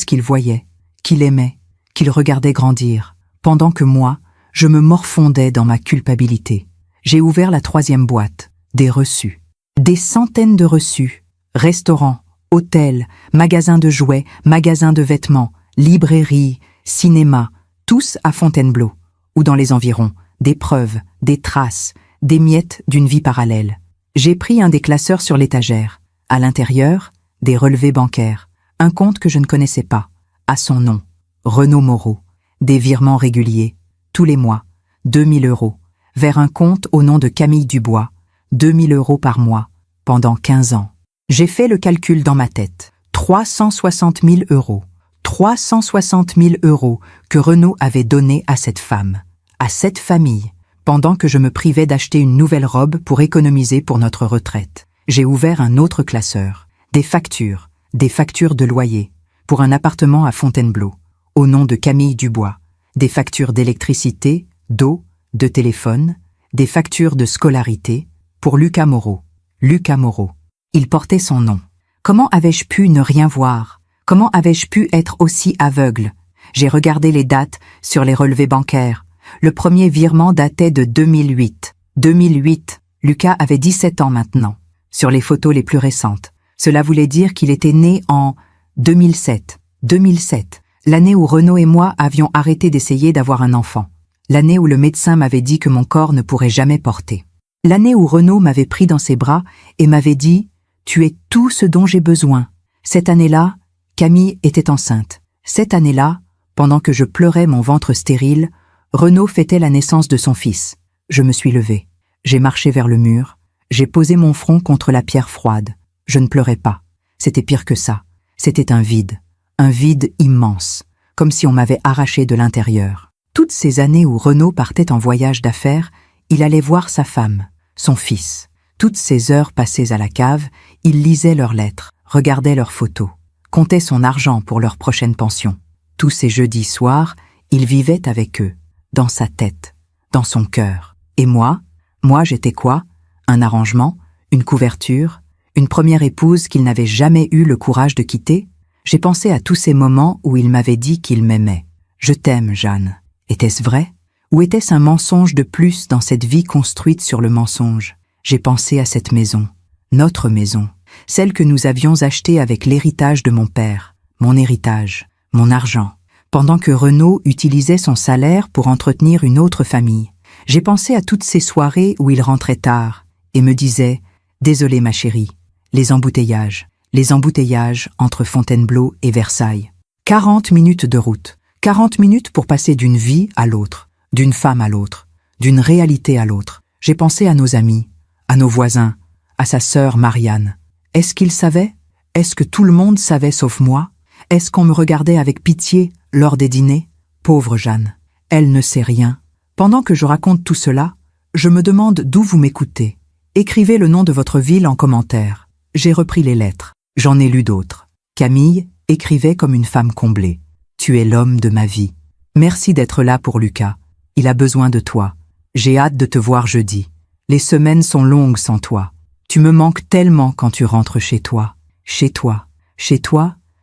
S1: qu'il voyait, qu'il aimait, qu'il regardait grandir, pendant que moi, je me morfondais dans ma culpabilité. J'ai ouvert la troisième boîte, des reçus. Des centaines de reçus. Restaurants, hôtels, magasins de jouets, magasins de vêtements, librairies, cinéma, tous à Fontainebleau, ou dans les environs, des preuves, des traces, des miettes d'une vie parallèle. J'ai pris un des classeurs sur l'étagère. À l'intérieur, des relevés bancaires, un compte que je ne connaissais pas, à son nom, Renaud Moreau, des virements réguliers, tous les mois, 2000 €, vers un compte au nom de Camille Dubois, 2000 € par mois, pendant 15 ans. J'ai fait le calcul dans ma tête. 360 000 €. 360 000 € que Renaud avait donné à cette femme, à cette famille, pendant que je me privais d'acheter une nouvelle robe pour économiser pour notre retraite. J'ai ouvert un autre classeur. Des factures de loyer, pour un appartement à Fontainebleau, au nom de Camille Dubois. Des factures d'électricité, d'eau, de téléphone, des factures de scolarité, pour Lucas Moreau. Lucas Moreau. Il portait son nom. Comment avais-je pu ne rien voir? Comment avais-je pu être aussi aveugle? J'ai regardé les dates sur les relevés bancaires. Le premier virement datait de 2008. 2008. Lucas avait 17 ans maintenant. Sur les photos les plus récentes. Cela voulait dire qu'il était né en 2007. 2007. L'année où Renaud et moi avions arrêté d'essayer d'avoir un enfant. L'année où le médecin m'avait dit que mon corps ne pourrait jamais porter. L'année où Renaud m'avait pris dans ses bras et m'avait dit « Tu es tout ce dont j'ai besoin ». Cette année-là, Camille était enceinte. Cette année-là, pendant que je pleurais mon ventre stérile, Renaud fêtait la naissance de son fils. Je me suis levée. J'ai marché vers le mur. J'ai posé mon front contre la pierre froide. Je ne pleurais pas. C'était pire que ça. C'était un vide immense, comme si on m'avait arraché de l'intérieur. Toutes ces années où Renaud partait en voyage d'affaires, il allait voir sa femme, son fils. Toutes ces heures passées à la cave, il lisait leurs lettres, regardait leurs photos, comptait son argent pour leur prochaine pension. Tous ces jeudis soirs, il vivait avec eux, dans sa tête, dans son cœur. Et moi j'étais quoi? Un arrangement? Une couverture? Une première épouse qu'il n'avait jamais eu le courage de quitter? J'ai pensé à tous ces moments où il m'avait dit qu'il m'aimait. Je t'aime, Jeanne. Était-ce vrai? Ou était-ce un mensonge de plus dans cette vie construite sur le mensonge? J'ai pensé à cette maison, notre maison, celle que nous avions achetée avec l'héritage de mon père, mon héritage, mon argent. pendant que Renaud utilisait son salaire pour entretenir une autre famille. J'ai pensé à toutes ces soirées où il rentrait tard et me disait « Désolé ma chérie, les embouteillages entre Fontainebleau et Versailles. 40 minutes de route, 40 minutes pour passer d'une vie à l'autre, d'une femme à l'autre, d'une réalité à l'autre. J'ai pensé à nos amis, à nos voisins, à sa sœur Marianne. Est-ce qu'il savait? Est-ce que tout le monde savait sauf moi? Est-ce qu'on me regardait avec pitié lors des dîners? Pauvre Jeanne, elle ne sait rien. Pendant que je raconte tout cela, je me demande d'où vous m'écoutez. Écrivez le nom de votre ville en commentaire. J'ai repris les lettres. J'en ai lu d'autres. Camille écrivait comme une femme comblée. Tu es l'homme de ma vie. Merci d'être là pour Lucas. Il a besoin de toi. J'ai hâte de te voir jeudi. Les semaines sont longues sans toi. Tu me manques tellement quand tu rentres chez toi. Chez toi,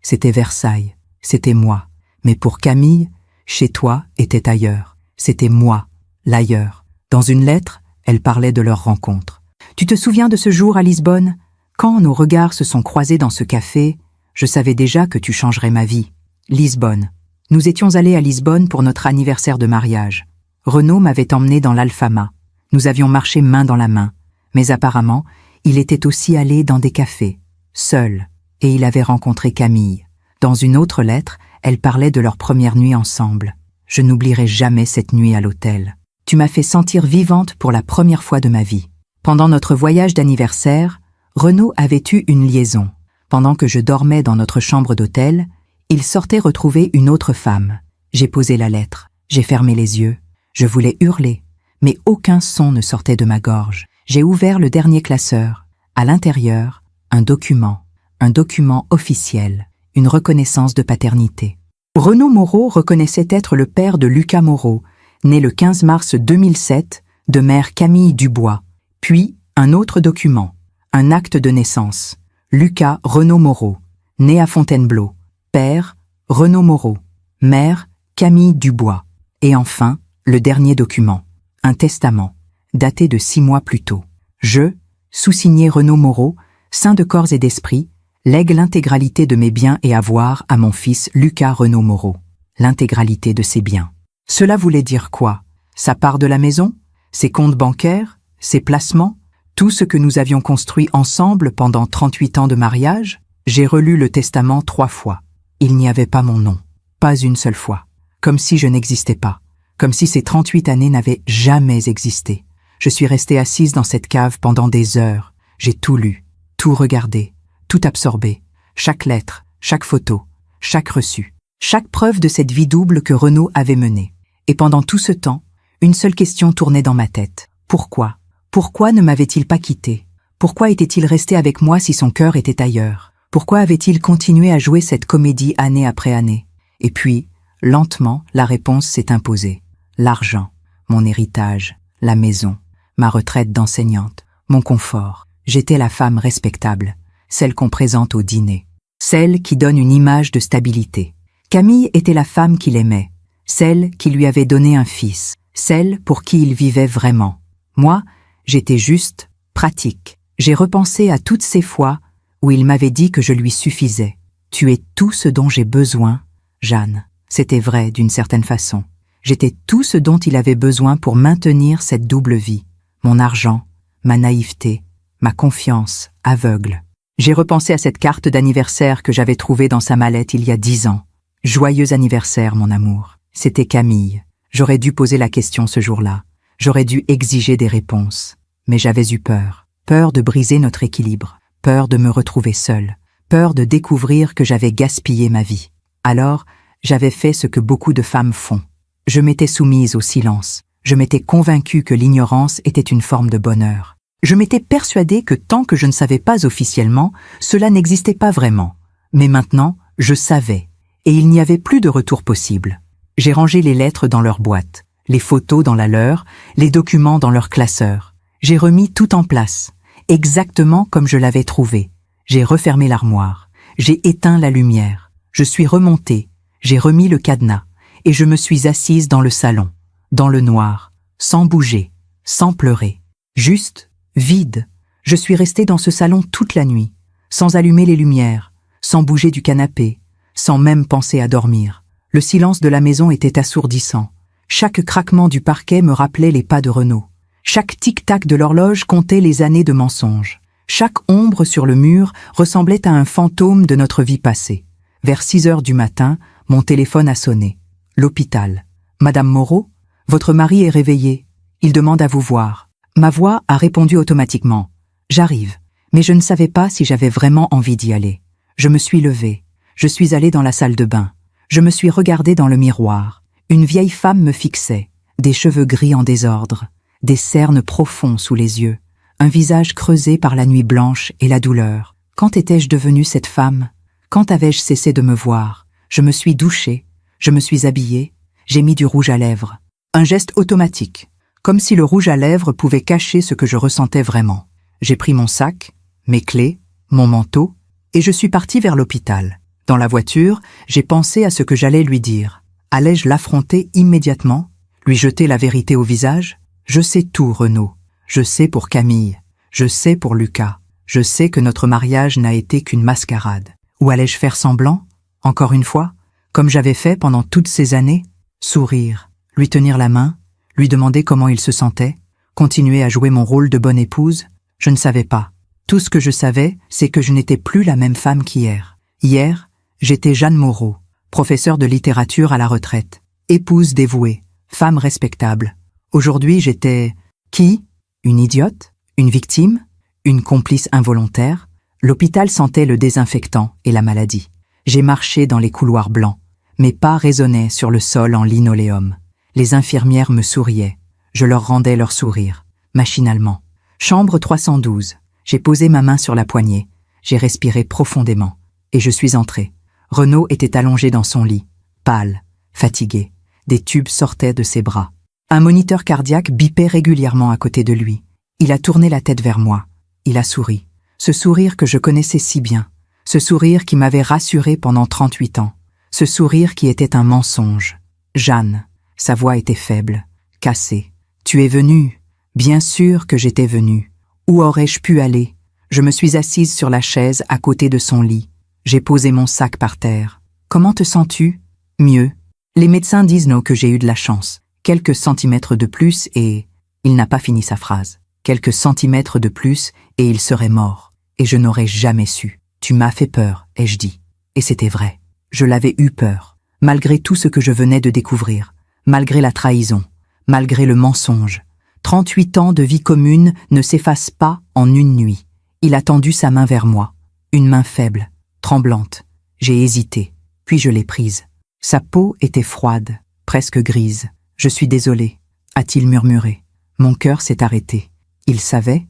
S1: c'était Versailles. C'était moi. Mais pour Camille, chez toi était ailleurs. C'était moi, l'ailleurs. Dans une lettre, elle parlait de leur rencontre. Tu te souviens de ce jour à Lisbonne? Quand nos regards se sont croisés dans ce café, je savais déjà que tu changerais ma vie. Lisbonne. Nous étions allés à Lisbonne pour notre anniversaire de mariage. Renaud m'avait emmené dans l'Alfama. Nous avions marché main dans la main. Mais apparemment, il était aussi allé dans des cafés, seul, et il avait rencontré Camille. Dans une autre lettre, elle parlait de leur première nuit ensemble. Je n'oublierai jamais cette nuit à l'hôtel. Tu m'as fait sentir vivante pour la première fois de ma vie. Pendant notre voyage d'anniversaire, Renaud avait eu une liaison. Pendant que je dormais dans notre chambre d'hôtel, il sortait retrouver une autre femme. J'ai posé la lettre, j'ai fermé les yeux. Je voulais hurler, mais aucun son ne sortait de ma gorge. J'ai ouvert le dernier classeur. À l'intérieur, un document officiel, une reconnaissance de paternité. Renaud Moreau reconnaissait être le père de Lucas Moreau, né le 15 mars 2007, de mère Camille Dubois. Puis, un autre document, un acte de naissance. Lucas Renaud Moreau, né à Fontainebleau. Père, Renaud Moreau. Mère, Camille Dubois. Et enfin, le dernier document, un testament, daté de 6 mois plus tôt. Je, sous-signé Renaud Moreau, saint de corps et d'esprit, lègue l'intégralité de mes biens et avoirs à mon fils Lucas Renaud Moreau. L'intégralité de ses biens. Cela voulait dire quoi? Sa part de la maison? Ses comptes bancaires? Ses placements? Tout ce que nous avions construit ensemble pendant 38 ans de mariage? J'ai relu le testament 3 fois. Il n'y avait pas mon nom. Pas une seule fois. Comme si je n'existais pas. Comme si ces 38 années n'avaient jamais existé. Je suis restée assise dans cette cave pendant des heures. J'ai tout lu, tout regardé, tout absorbé. Chaque lettre, chaque photo, chaque reçu. Chaque preuve de cette vie double que Renaud avait menée. Et pendant tout ce temps, une seule question tournait dans ma tête. Pourquoi? Pourquoi ne m'avait-il pas quitté? Pourquoi était-il resté avec moi si son cœur était ailleurs? Pourquoi avait-il continué à jouer cette comédie année après année? Et puis, lentement, la réponse s'est imposée. L'argent, mon héritage, la maison, ma retraite d'enseignante, mon confort. J'étais la femme respectable, celle qu'on présente au dîner, celle qui donne une image de stabilité. Camille était la femme qu'il aimait, celle qui lui avait donné un fils, celle pour qui il vivait vraiment. Moi, j'étais juste pratique. J'ai repensé à toutes ces fois où il m'avait dit que je lui suffisais. Tu es tout ce dont j'ai besoin, Jeanne. C'était vrai d'une certaine façon. J'étais tout ce dont il avait besoin pour maintenir cette double vie. Mon argent, ma naïveté, ma confiance aveugle. J'ai repensé à cette carte d'anniversaire que j'avais trouvée dans sa mallette il y a 10 ans. Joyeux anniversaire, mon amour. C'était Camille. J'aurais dû poser la question ce jour-là. J'aurais dû exiger des réponses. Mais j'avais eu peur. Peur de briser notre équilibre. Peur de me retrouver seule. Peur de découvrir que j'avais gaspillé ma vie. Alors, j'avais fait ce que beaucoup de femmes font. Je m'étais soumise au silence. Je m'étais convaincue que l'ignorance était une forme de bonheur. Je m'étais persuadée que tant que je ne savais pas officiellement, cela n'existait pas vraiment. Mais maintenant, je savais, et il n'y avait plus de retour possible. J'ai rangé les lettres dans leur boîte, les photos dans la leur, les documents dans leur classeur. J'ai remis tout en place, exactement comme je l'avais trouvé. J'ai refermé l'armoire, j'ai éteint la lumière, je suis remontée, j'ai remis le cadenas, et je me suis assise dans le salon, dans le noir, sans bouger, sans pleurer, juste, vide. Je suis restée dans ce salon toute la nuit, sans allumer les lumières, sans bouger du canapé, sans même penser à dormir. Le silence de la maison était assourdissant. Chaque craquement du parquet me rappelait les pas de Renaud. Chaque tic-tac de l'horloge comptait les années de mensonges. Chaque ombre sur le mur ressemblait à un fantôme de notre vie passée. Vers 6 heures du matin, mon téléphone a sonné. L'hôpital. « Madame Moreau, votre mari est réveillé. Il demande à vous voir. » Ma voix a répondu automatiquement. « J'arrive. » Mais je ne savais pas si j'avais vraiment envie d'y aller. Je me suis levée. Je suis allée dans la salle de bain. Je me suis regardée dans le miroir. Une vieille femme me fixait. Des cheveux gris en désordre. Des cernes profonds sous les yeux. Un visage creusé par la nuit blanche et la douleur. Quand étais-je devenue cette femme? Quand avais-je cessé de me voir? Je me suis douchée. Je me suis habillée. J'ai mis du rouge à lèvres. Un geste automatique. Comme si le rouge à lèvres pouvait cacher ce que je ressentais vraiment. J'ai pris mon sac, mes clés, mon manteau, et je suis partie vers l'hôpital. Dans la voiture, j'ai pensé à ce que j'allais lui dire. Allais-je l'affronter immédiatement? Lui jeter la vérité au visage? Je sais tout, Renaud. Je sais pour Camille. Je sais pour Lucas. Je sais que notre mariage n'a été qu'une mascarade. Ou allais-je faire semblant? Encore une fois? Comme j'avais fait pendant toutes ces années? Sourire, lui tenir la main, lui demander comment il se sentait, continuer à jouer mon rôle de bonne épouse? Je ne savais pas. Tout ce que je savais, c'est que je n'étais plus la même femme qu'hier. Hier, j'étais Jeanne Moreau, professeure de littérature à la retraite, épouse dévouée, femme respectable. Aujourd'hui, j'étais... Qui? Une idiote? Une victime? Une complice involontaire? L'hôpital sentait le désinfectant et la maladie. J'ai marché dans les couloirs blancs. Mes pas résonnaient sur le sol en linoléum. Les infirmières me souriaient. Je leur rendais leur sourire, machinalement. Chambre 312. J'ai posé ma main sur la poignée. J'ai respiré profondément. Et je suis entrée. Renaud était allongé dans son lit, pâle, fatigué. Des tubes sortaient de ses bras. Un moniteur cardiaque bipait régulièrement à côté de lui. Il a tourné la tête vers moi. Il a souri. Ce sourire que je connaissais si bien. Ce sourire qui m'avait rassuré pendant 38 ans. Ce sourire qui était un mensonge. Jeanne. Sa voix était faible, cassée. Tu es venue. Bien sûr que j'étais venue. Où aurais-je pu aller? Je me suis assise sur la chaise à côté de son lit. J'ai posé mon sac par terre. Comment te sens-tu? Mieux. Les médecins disent non que j'ai eu de la chance. Quelques centimètres de plus et... Il n'a pas fini sa phrase. Quelques centimètres de plus et il serait mort. Et je n'aurais jamais su. Tu m'as fait peur, ai-je dit. Et c'était vrai. Je l'avais eu peur. Malgré tout ce que je venais de découvrir. Malgré la trahison. Malgré le mensonge. 38 ans de vie commune ne s'effacent pas en une nuit. Il a tendu sa main vers moi. Une main faible, tremblante. J'ai hésité, puis je l'ai prise. Sa peau était froide, presque grise. « Je suis désolé », a-t-il murmuré. Mon cœur s'est arrêté. Il savait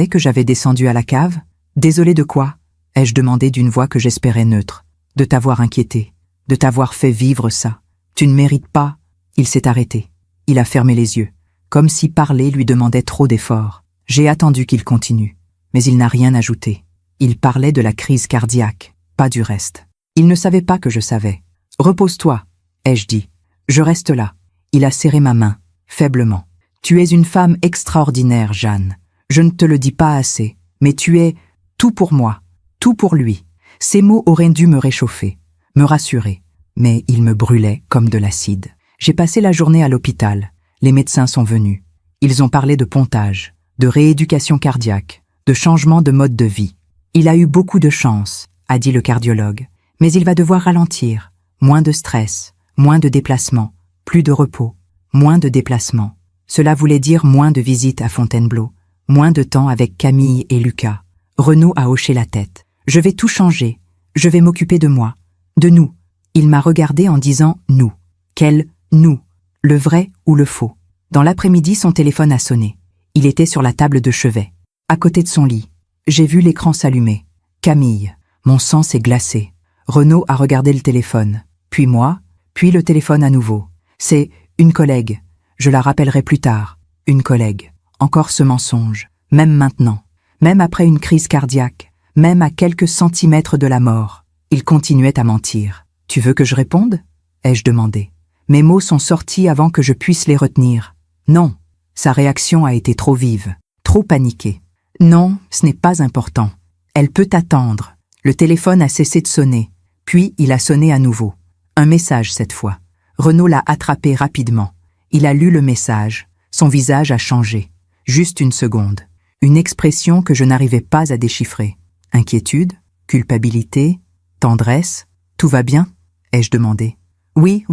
S1: que j'avais descendu à la cave? Désolé de quoi? Ai-je demandé d'une voix que j'espérais neutre. De t'avoir inquiété, de t'avoir fait vivre ça. Tu ne mérites pas. Il s'est arrêté. Il a fermé les yeux, comme si parler lui demandait trop d'efforts. J'ai attendu qu'il continue, mais il n'a rien ajouté. Il parlait de la crise cardiaque, pas du reste. Il ne savait pas que je savais. « Repose-toi », ai-je dit. « Je reste là. » Il a serré ma main, faiblement. « Tu es une femme extraordinaire, Jeanne. Je ne te le dis pas assez, mais tu es tout pour moi, tout pour lui. » Ces mots auraient dû me réchauffer, me rassurer, mais ils me brûlaient comme de l'acide. J'ai passé la journée à l'hôpital. Les médecins sont venus. Ils ont parlé de pontage, de rééducation cardiaque, de changement de mode de vie. Il a eu beaucoup de chance, a dit le cardiologue, mais il va devoir ralentir. Moins de stress, moins de déplacements, plus de repos, moins de déplacements. Cela voulait dire moins de visites à Fontainebleau, moins de temps avec Camille et Lucas. Renaud a hoché la tête. Je vais tout changer. Je vais m'occuper de moi, de nous. Il m'a regardé en disant « nous ». Quel « nous » ? Le vrai ou le faux? Dans l'après-midi, son téléphone a sonné. Il était sur la table de chevet, à côté de son lit. J'ai vu l'écran s'allumer. Camille. Mon sang s'est glacé. Renaud a regardé le téléphone. Puis moi, puis le téléphone à nouveau. C'est une collègue. Je la rappellerai plus tard. Une collègue. Encore ce mensonge. Même maintenant. Même après une crise cardiaque. Même à quelques centimètres de la mort. Il continuait à mentir. « Tu veux que je réponde ?» ai-je demandé. Mes mots sont sortis avant que je puisse les retenir. Non. Sa réaction a été trop vive. Trop paniquée. Non, ce n'est pas important. Elle peut attendre. Le téléphone a cessé de sonner. Puis il a sonné à nouveau. Un message cette fois. Renaud l'a attrapé rapidement. Il a lu le message. Son visage a changé. Juste une seconde. Une expression que je n'arrivais pas à déchiffrer. Inquiétude, culpabilité, tendresse. Tout va bien? Ai-je demandé. Oui,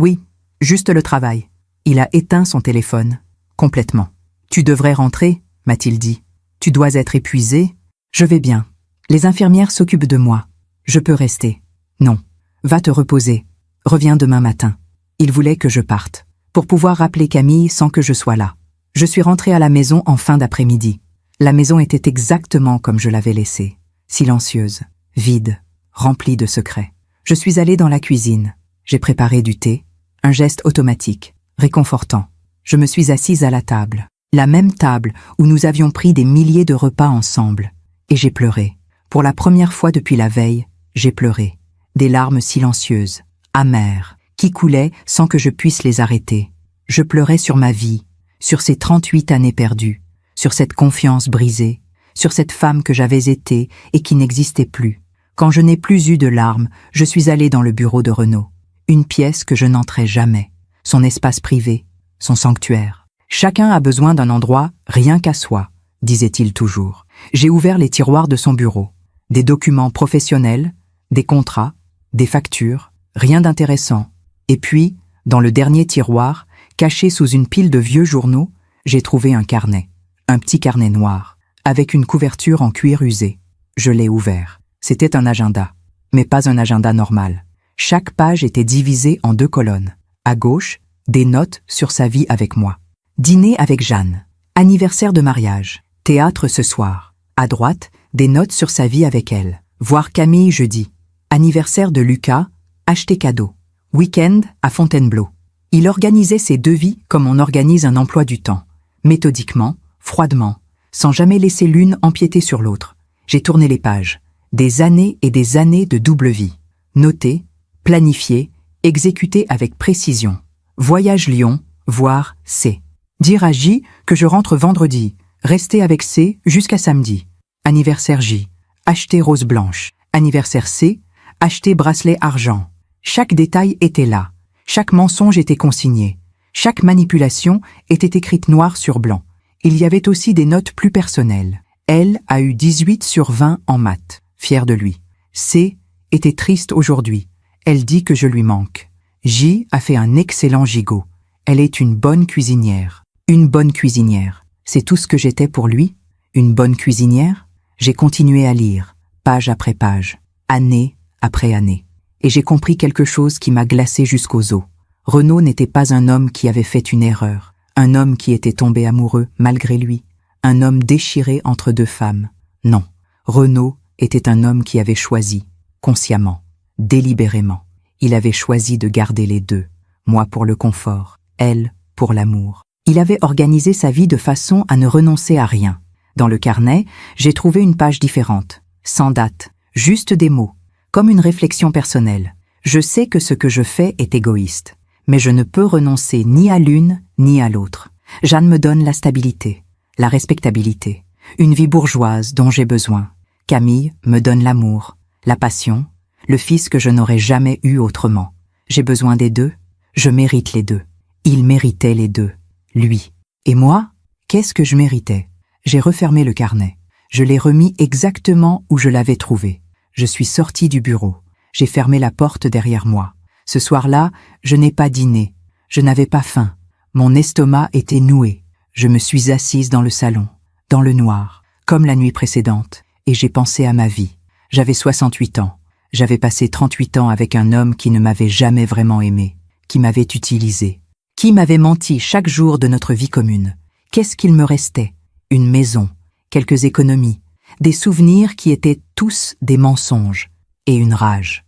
S1: juste le travail. Il a éteint son téléphone. Complètement. Tu devrais rentrer, m'a-t-il dit. Tu dois être épuisé. Je vais bien. Les infirmières s'occupent de moi. Je peux rester. Non. Va te reposer. Reviens demain matin. Il voulait que je parte, pour pouvoir rappeler Camille sans que je sois là. Je suis rentrée à la maison en fin d'après-midi. La maison était exactement comme je l'avais laissée. Silencieuse, vide, remplie de secrets. Je suis allée dans la cuisine. J'ai préparé du thé. Un geste automatique, réconfortant. Je me suis assise à la table. La même table où nous avions pris des milliers de repas ensemble. Et j'ai pleuré. Pour la première fois depuis la veille, j'ai pleuré. Des larmes silencieuses, amères, qui coulaient sans que je puisse les arrêter. Je pleurais sur ma vie, sur ces 38 années perdues, sur cette confiance brisée, sur cette femme que j'avais été et qui n'existait plus. Quand je n'ai plus eu de larmes, je suis allée dans le bureau de Renaud. Une pièce que je n'entrais jamais, son espace privé, son sanctuaire. Chacun a besoin d'un endroit rien qu'à soi, disait-il toujours. J'ai ouvert les tiroirs de son bureau. Des documents professionnels, des contrats, des factures, rien d'intéressant. Et puis, dans le dernier tiroir, caché sous une pile de vieux journaux, j'ai trouvé un carnet. Un petit carnet noir, avec une couverture en cuir usé. Je l'ai ouvert. C'était un agenda, mais pas un agenda normal. Chaque page était divisée en 2 colonnes. À gauche, des notes sur sa vie avec moi. Dîner avec Jeanne. Anniversaire de mariage. Théâtre ce soir. À droite, des notes sur sa vie avec elle. Voir Camille jeudi. Anniversaire de Lucas. Acheter cadeau. Week-end à Fontainebleau. Il organisait ses 2 vies comme on organise un emploi du temps. Méthodiquement, froidement, sans jamais laisser l'une empiéter sur l'autre. J'ai tourné les pages. Des années et des années de double vie. Noté, planifié, exécuté avec précision. Voyage Lyon, voir C. Dire à J que je rentre vendredi. Rester avec C jusqu'à samedi. Anniversaire J. Acheter rose blanche. Anniversaire C. Acheter bracelet argent. Chaque détail était là. Chaque mensonge était consigné. Chaque manipulation était écrite noir sur blanc. Il y avait aussi des notes plus personnelles. Elle a eu 18 sur 20 en maths. Fière de lui. C. était triste aujourd'hui. Elle dit que je lui manque. J. a fait un excellent gigot. Elle est une bonne cuisinière. Une bonne cuisinière. C'est tout ce que j'étais pour lui? Une bonne cuisinière? J'ai continué à lire, page après page, année après année. Et j'ai compris quelque chose qui m'a glacé jusqu'aux os. Renaud n'était pas un homme qui avait fait une erreur, un homme qui était tombé amoureux malgré lui, un homme déchiré entre 2 femmes. Non, Renaud était un homme qui avait choisi, consciemment, délibérément. Il avait choisi de garder les 2, moi pour le confort, elle pour l'amour. Il avait organisé sa vie de façon à ne renoncer à rien. Dans le carnet, j'ai trouvé une page différente, sans date, juste des mots, comme une réflexion personnelle. Je sais que ce que je fais est égoïste, mais je ne peux renoncer ni à l'une ni à l'autre. Jeanne me donne la stabilité, la respectabilité, une vie bourgeoise dont j'ai besoin. Camille me donne l'amour, la passion, le fils que je n'aurais jamais eu autrement. J'ai besoin des 2, je mérite les 2. Il méritait les 2, lui. Et moi, qu'est-ce que je méritais? J'ai refermé le carnet. Je l'ai remis exactement où je l'avais trouvé. Je suis sortie du bureau. J'ai fermé la porte derrière moi. Ce soir-là, je n'ai pas dîné. Je n'avais pas faim. Mon estomac était noué. Je me suis assise dans le salon, dans le noir, comme la nuit précédente, et j'ai pensé à ma vie. J'avais 68 ans. J'avais passé 38 ans avec un homme qui ne m'avait jamais vraiment aimé, qui m'avait utilisé, qui m'avait menti chaque jour de notre vie commune. Qu'est-ce qu'il me restait? Une maison, quelques économies, des souvenirs qui étaient tous des mensonges, et une rage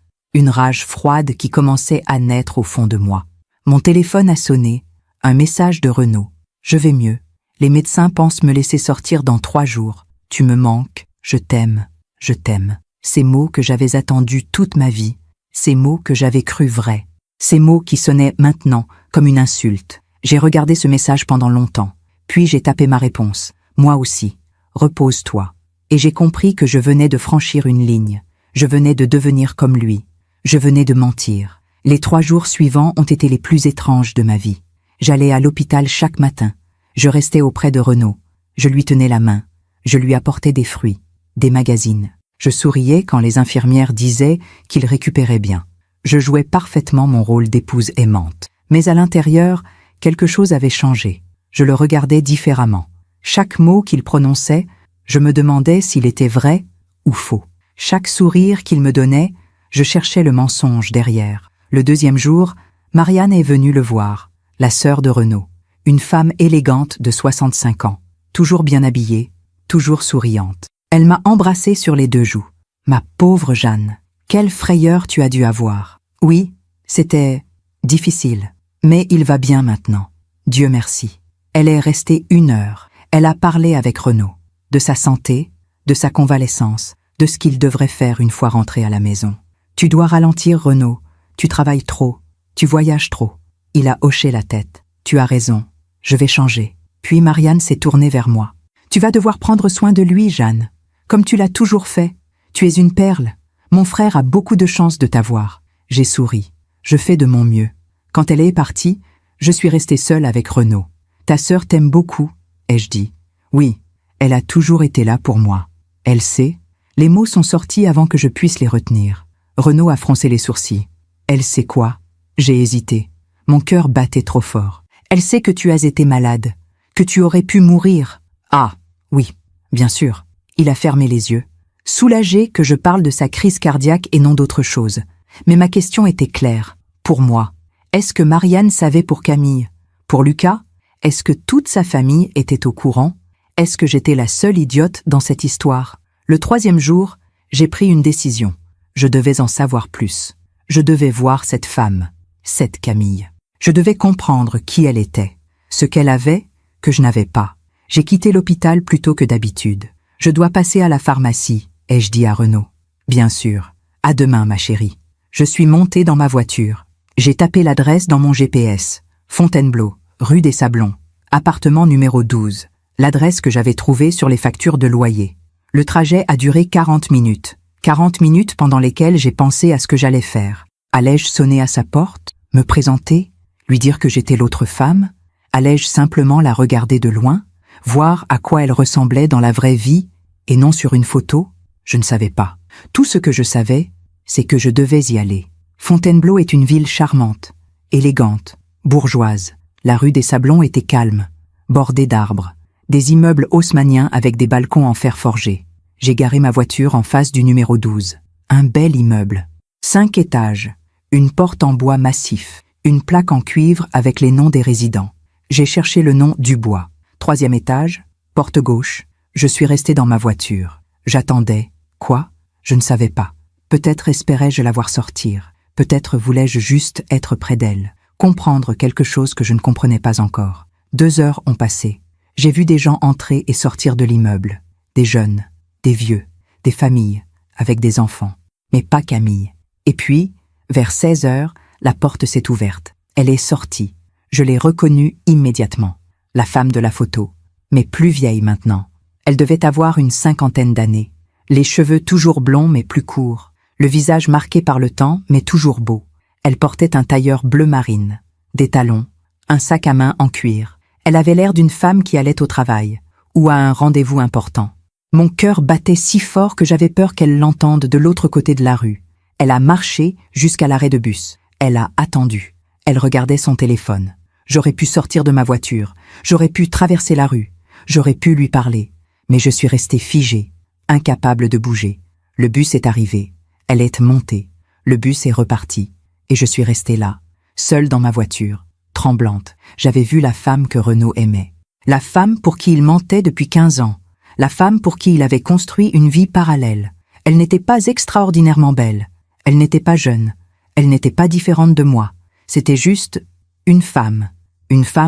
S1: froide qui commençait à naître au fond de moi. Mon téléphone a sonné, un message de Renaud. Je vais mieux. Les médecins pensent me laisser sortir dans 3 jours. Tu me manques, je t'aime, je t'aime. Ces mots que j'avais attendus toute ma vie, ces mots que j'avais crus vrais, ces mots qui sonnaient maintenant comme une insulte. J'ai regardé ce message pendant longtemps, puis j'ai tapé ma réponse. Moi aussi, repose-toi. Et j'ai compris que je venais de franchir une ligne, je venais de devenir comme lui, je venais de mentir. Les 3 jours suivants ont été les plus étranges de ma vie. J'allais à l'hôpital chaque matin. Je restais auprès de Renaud. Je lui tenais la main. Je lui apportais des fruits, des magazines. Je souriais quand les infirmières disaient qu'il récupérait bien. Je jouais parfaitement mon rôle d'épouse aimante. Mais à l'intérieur, quelque chose avait changé. Je le regardais différemment. Chaque mot qu'il prononçait, je me demandais s'il était vrai ou faux. Chaque sourire qu'il me donnait, je cherchais le mensonge derrière. Le 2e jour, Marianne est venue le voir, la sœur de Renaud, une femme élégante de 65 ans, toujours bien habillée, toujours souriante. Elle m'a embrassée sur les 2 joues. « Ma pauvre Jeanne, quelle frayeur tu as dû avoir. » Oui, c'était difficile, mais il va bien maintenant. Dieu merci. Elle est restée 1 heure. Elle a parlé avec Renaud, de sa santé, de sa convalescence, de ce qu'il devrait faire une fois rentré à la maison. « Tu dois ralentir, Renaud. Tu travailles trop. Tu voyages trop. » Il a hoché la tête. « Tu as raison. Je vais changer. » Puis Marianne s'est tournée vers moi. « Tu vas devoir prendre soin de lui, Jeanne, comme tu l'as toujours fait. Tu es une perle. Mon frère a beaucoup de chance de t'avoir. » J'ai souri. Je fais de mon mieux. Quand elle est partie, je suis restée seule avec Renaud. « Ta sœur t'aime beaucoup, » ai-je dit. « Oui, elle a toujours été là pour moi. Elle sait. » Les mots sont sortis avant que je puisse les retenir. Renaud a froncé les sourcils. « Elle sait quoi ?» J'ai hésité. Mon cœur battait trop fort. « Elle sait que tu as été malade, que tu aurais pu mourir. »« Ah, oui, bien sûr. » Il a fermé les yeux, soulagé que je parle de sa crise cardiaque et non d'autre chose. Mais ma question était claire. Pour moi, est-ce que Marianne savait pour Camille? Pour Lucas? Est-ce que toute sa famille était au courant? Est-ce que j'étais la seule idiote dans cette histoire? Le 3e jour, j'ai pris une décision. Je devais en savoir plus. Je devais voir cette femme, cette Camille. Je devais comprendre qui elle était, ce qu'elle avait que je n'avais pas. J'ai quitté l'hôpital plus tôt que d'habitude. Je dois passer à la pharmacie, ai-je dit à Renaud. Bien sûr. À demain, ma chérie. Je suis montée dans ma voiture. J'ai tapé l'adresse dans mon GPS. Fontainebleau, rue des Sablons, appartement numéro 12. L'adresse que j'avais trouvée sur les factures de loyer. Le trajet a duré 40 minutes. 40 minutes pendant lesquelles j'ai pensé à ce que j'allais faire. Allais-je sonner à sa porte? Me présenter? Lui dire que j'étais l'autre femme? Allais-je simplement la regarder de loin? Voir à quoi elle ressemblait dans la vraie vie et non sur une photo? Je ne savais pas. Tout ce que je savais, c'est que je devais y aller. Fontainebleau est une ville charmante, élégante, bourgeoise. La rue des Sablons était calme, bordée d'arbres, des immeubles haussmanniens avec des balcons en fer forgé. J'ai garé ma voiture en face du numéro 12. Un bel immeuble. 5 étages, une porte en bois massif, une plaque en cuivre avec les noms des résidents. J'ai cherché le nom Dubois. 3e étage, porte gauche. Je suis resté dans ma voiture. J'attendais. Quoi? Je ne savais pas. Peut-être espérais-je la voir sortir. Peut-être voulais-je juste être près d'elle. Comprendre quelque chose que je ne comprenais pas encore. 2 heures ont passé. J'ai vu des gens entrer et sortir de l'immeuble. Des jeunes, des vieux, des familles, avec des enfants. Mais pas Camille. Et puis, vers 16 heures, la porte s'est ouverte. Elle est sortie. Je l'ai reconnue immédiatement. La femme de la photo. Mais plus vieille maintenant. Elle devait avoir une 50aine d'années. Les cheveux toujours blonds mais plus courts. Le visage marqué par le temps mais toujours beau. Elle portait un tailleur bleu marine, des talons, un sac à main en cuir. Elle avait l'air d'une femme qui allait au travail ou à un rendez-vous important. Mon cœur battait si fort que j'avais peur qu'elle l'entende de l'autre côté de la rue. Elle a marché jusqu'à l'arrêt de bus. Elle a attendu. Elle regardait son téléphone. J'aurais pu sortir de ma voiture. J'aurais pu traverser la rue. J'aurais pu lui parler. Mais je suis restée figée, incapable de bouger. Le bus est arrivé. Elle est montée. Le bus est reparti. Et je suis restée là, seule dans ma voiture, tremblante. J'avais vu la femme que Renaud aimait. La femme pour qui il mentait depuis 15 ans. La femme pour qui il avait construit une vie parallèle. Elle n'était pas extraordinairement belle. Elle n'était pas jeune. Elle n'était pas différente de moi. C'était juste une femme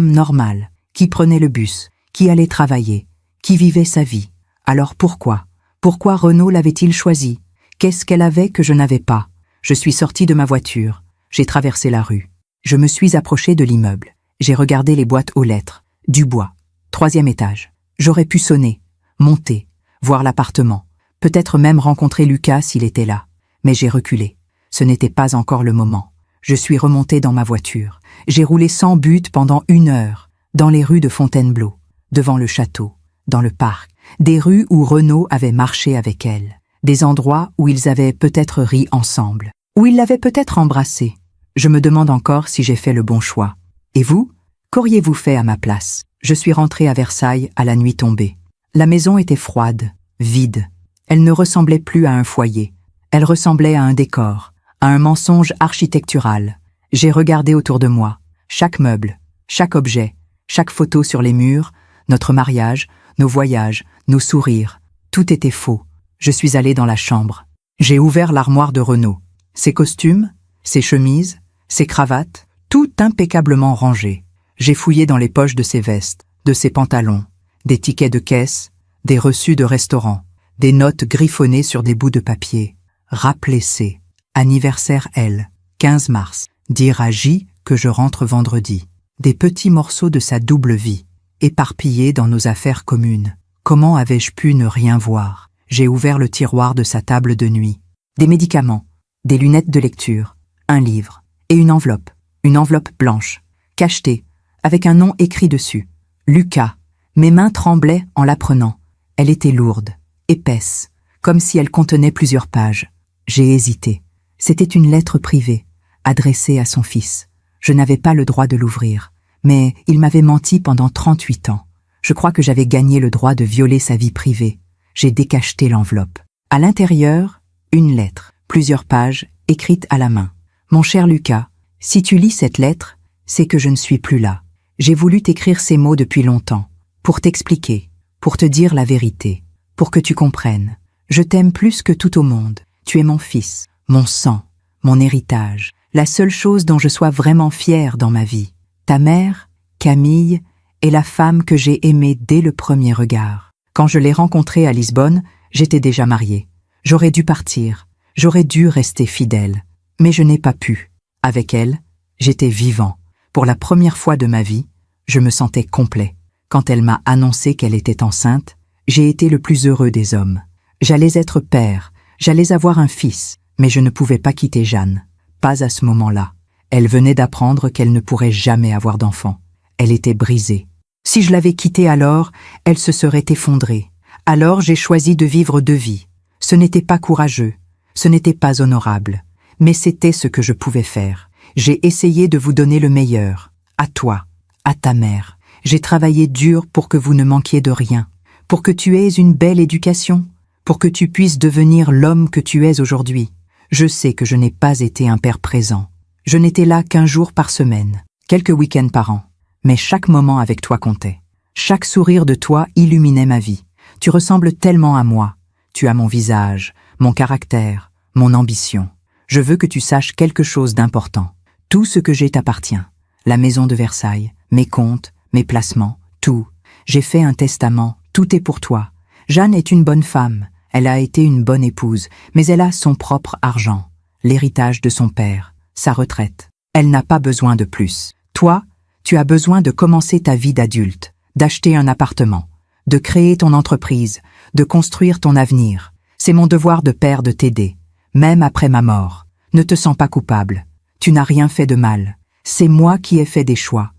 S1: normale, qui prenait le bus, qui allait travailler, qui vivait sa vie. Alors pourquoi? Pourquoi Renaud l'avait-il choisie? Qu'est-ce qu'elle avait que je n'avais pas? Je suis sortie de ma voiture. J'ai traversé la rue. Je me suis approchée de l'immeuble. J'ai regardé les boîtes aux lettres. Dubois. 3e étage. J'aurais pu sonner, monter, voir l'appartement. Peut-être même rencontrer Lucas s'il était là. Mais j'ai reculé. Ce n'était pas encore le moment. Je suis remontée dans ma voiture. J'ai roulé sans but pendant 1 heure, dans les rues de Fontainebleau, devant le château, dans le parc, des rues où Renaud avait marché avec elle, des endroits où ils avaient peut-être ri ensemble, où il l'avait peut-être embrassée. Je me demande encore si j'ai fait le bon choix. Et vous? Qu'auriez-vous fait à ma place? Je suis rentrée à Versailles à la nuit tombée. La maison était froide, vide. Elle ne ressemblait plus à un foyer. Elle ressemblait à un décor, à un mensonge architectural. J'ai regardé autour de moi. Chaque meuble, chaque objet, chaque photo sur les murs, notre mariage, nos voyages, nos sourires. Tout était faux. Je suis allée dans la chambre. J'ai ouvert l'armoire de Renaud. Ses costumes, ses chemises, ses cravates, tout impeccablement rangé. J'ai fouillé dans les poches de ses vestes, de ses pantalons, des tickets de caisse, des reçus de restaurant, des notes griffonnées sur des bouts de papier. Rappelez C. Anniversaire L. 15 mars. Dire à J que je rentre vendredi. Des petits morceaux de sa double vie, éparpillés dans nos affaires communes. Comment avais-je pu ne rien voir? J'ai ouvert le tiroir de sa table de nuit. Des médicaments, des lunettes de lecture, un livre et une enveloppe blanche, cachetée, avec un nom écrit dessus. Lucas. Mes mains tremblaient en la prenant. Elle était lourde, épaisse, comme si elle contenait plusieurs pages. J'ai hésité. C'était une lettre privée, adressée à son fils. Je n'avais pas le droit de l'ouvrir, mais il m'avait menti pendant 38 ans. Je crois que j'avais gagné le droit de violer sa vie privée. J'ai décacheté l'enveloppe. À l'intérieur, une lettre, plusieurs pages, écrites à la main. Mon cher Lucas, si tu lis cette lettre, c'est que je ne suis plus là. J'ai voulu t'écrire ces mots depuis longtemps, pour t'expliquer, pour te dire la vérité, pour que tu comprennes. Je t'aime plus que tout au monde. Tu es mon fils, mon sang, mon héritage, la seule chose dont je sois vraiment fière dans ma vie. Ta mère, Camille, est la femme que j'ai aimée dès le premier regard. Quand je l'ai rencontrée à Lisbonne, j'étais déjà mariée. J'aurais dû partir, j'aurais dû rester fidèle. Mais je n'ai pas pu. Avec elle, j'étais vivant. Pour la première fois de ma vie, je me sentais complet. Quand elle m'a annoncé qu'elle était enceinte, j'ai été le plus heureux des hommes. J'allais être père, j'allais avoir un fils, mais je ne pouvais pas quitter Jeanne. Pas à ce moment-là. Elle venait d'apprendre qu'elle ne pourrait jamais avoir d'enfant. Elle était brisée. Si je l'avais quittée alors, elle se serait effondrée. Alors j'ai choisi de vivre 2 vies. Ce n'était pas courageux, ce n'était pas honorable, mais c'était ce que je pouvais faire. J'ai essayé de vous donner le meilleur, à toi, à ta mère. J'ai travaillé dur pour que vous ne manquiez de rien, pour que tu aies une belle éducation, pour que tu puisses devenir l'homme que tu es aujourd'hui. Je sais que je n'ai pas été un père présent. Je n'étais là qu'1 jour par semaine, quelques week-ends par an. Mais chaque moment avec toi comptait. Chaque sourire de toi illuminait ma vie. Tu ressembles tellement à moi. Tu as mon visage, mon caractère, mon ambition. Je veux que tu saches quelque chose d'important. Tout ce que j'ai t'appartient. La maison de Versailles, mes comptes, mes placements, tout. J'ai fait un testament, tout est pour toi. Jeanne est une bonne femme. Elle a été une bonne épouse, mais elle a son propre argent, l'héritage de son père, sa retraite. Elle n'a pas besoin de plus. Toi, tu as besoin de commencer ta vie d'adulte, d'acheter un appartement, de créer ton entreprise, de construire ton avenir. C'est mon devoir de père de t'aider, même après ma mort. Ne te sens pas coupable. Tu n'as rien fait de mal. C'est moi qui ai fait des choix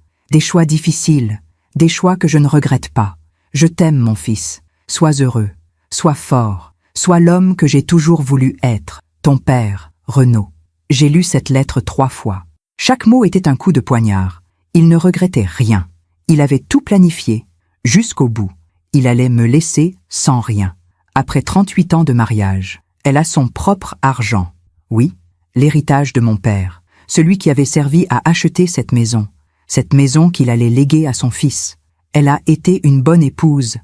S1: difficiles, des choix que je ne regrette pas. Je t'aime, mon fils. Sois heureux, sois fort, sois l'homme que j'ai toujours voulu être, ton père, Renaud. J'ai lu cette lettre 3 fois. Chaque mot était un coup de poignard. Il ne regrettait rien. Il avait tout planifié, jusqu'au bout. Il allait me laisser sans rien. Après 38 ans de mariage, elle a son propre argent. Oui, l'héritage de mon père, celui qui avait servi à acheter cette maison qu'il allait léguer à son fils. Elle a été une bonne épouse,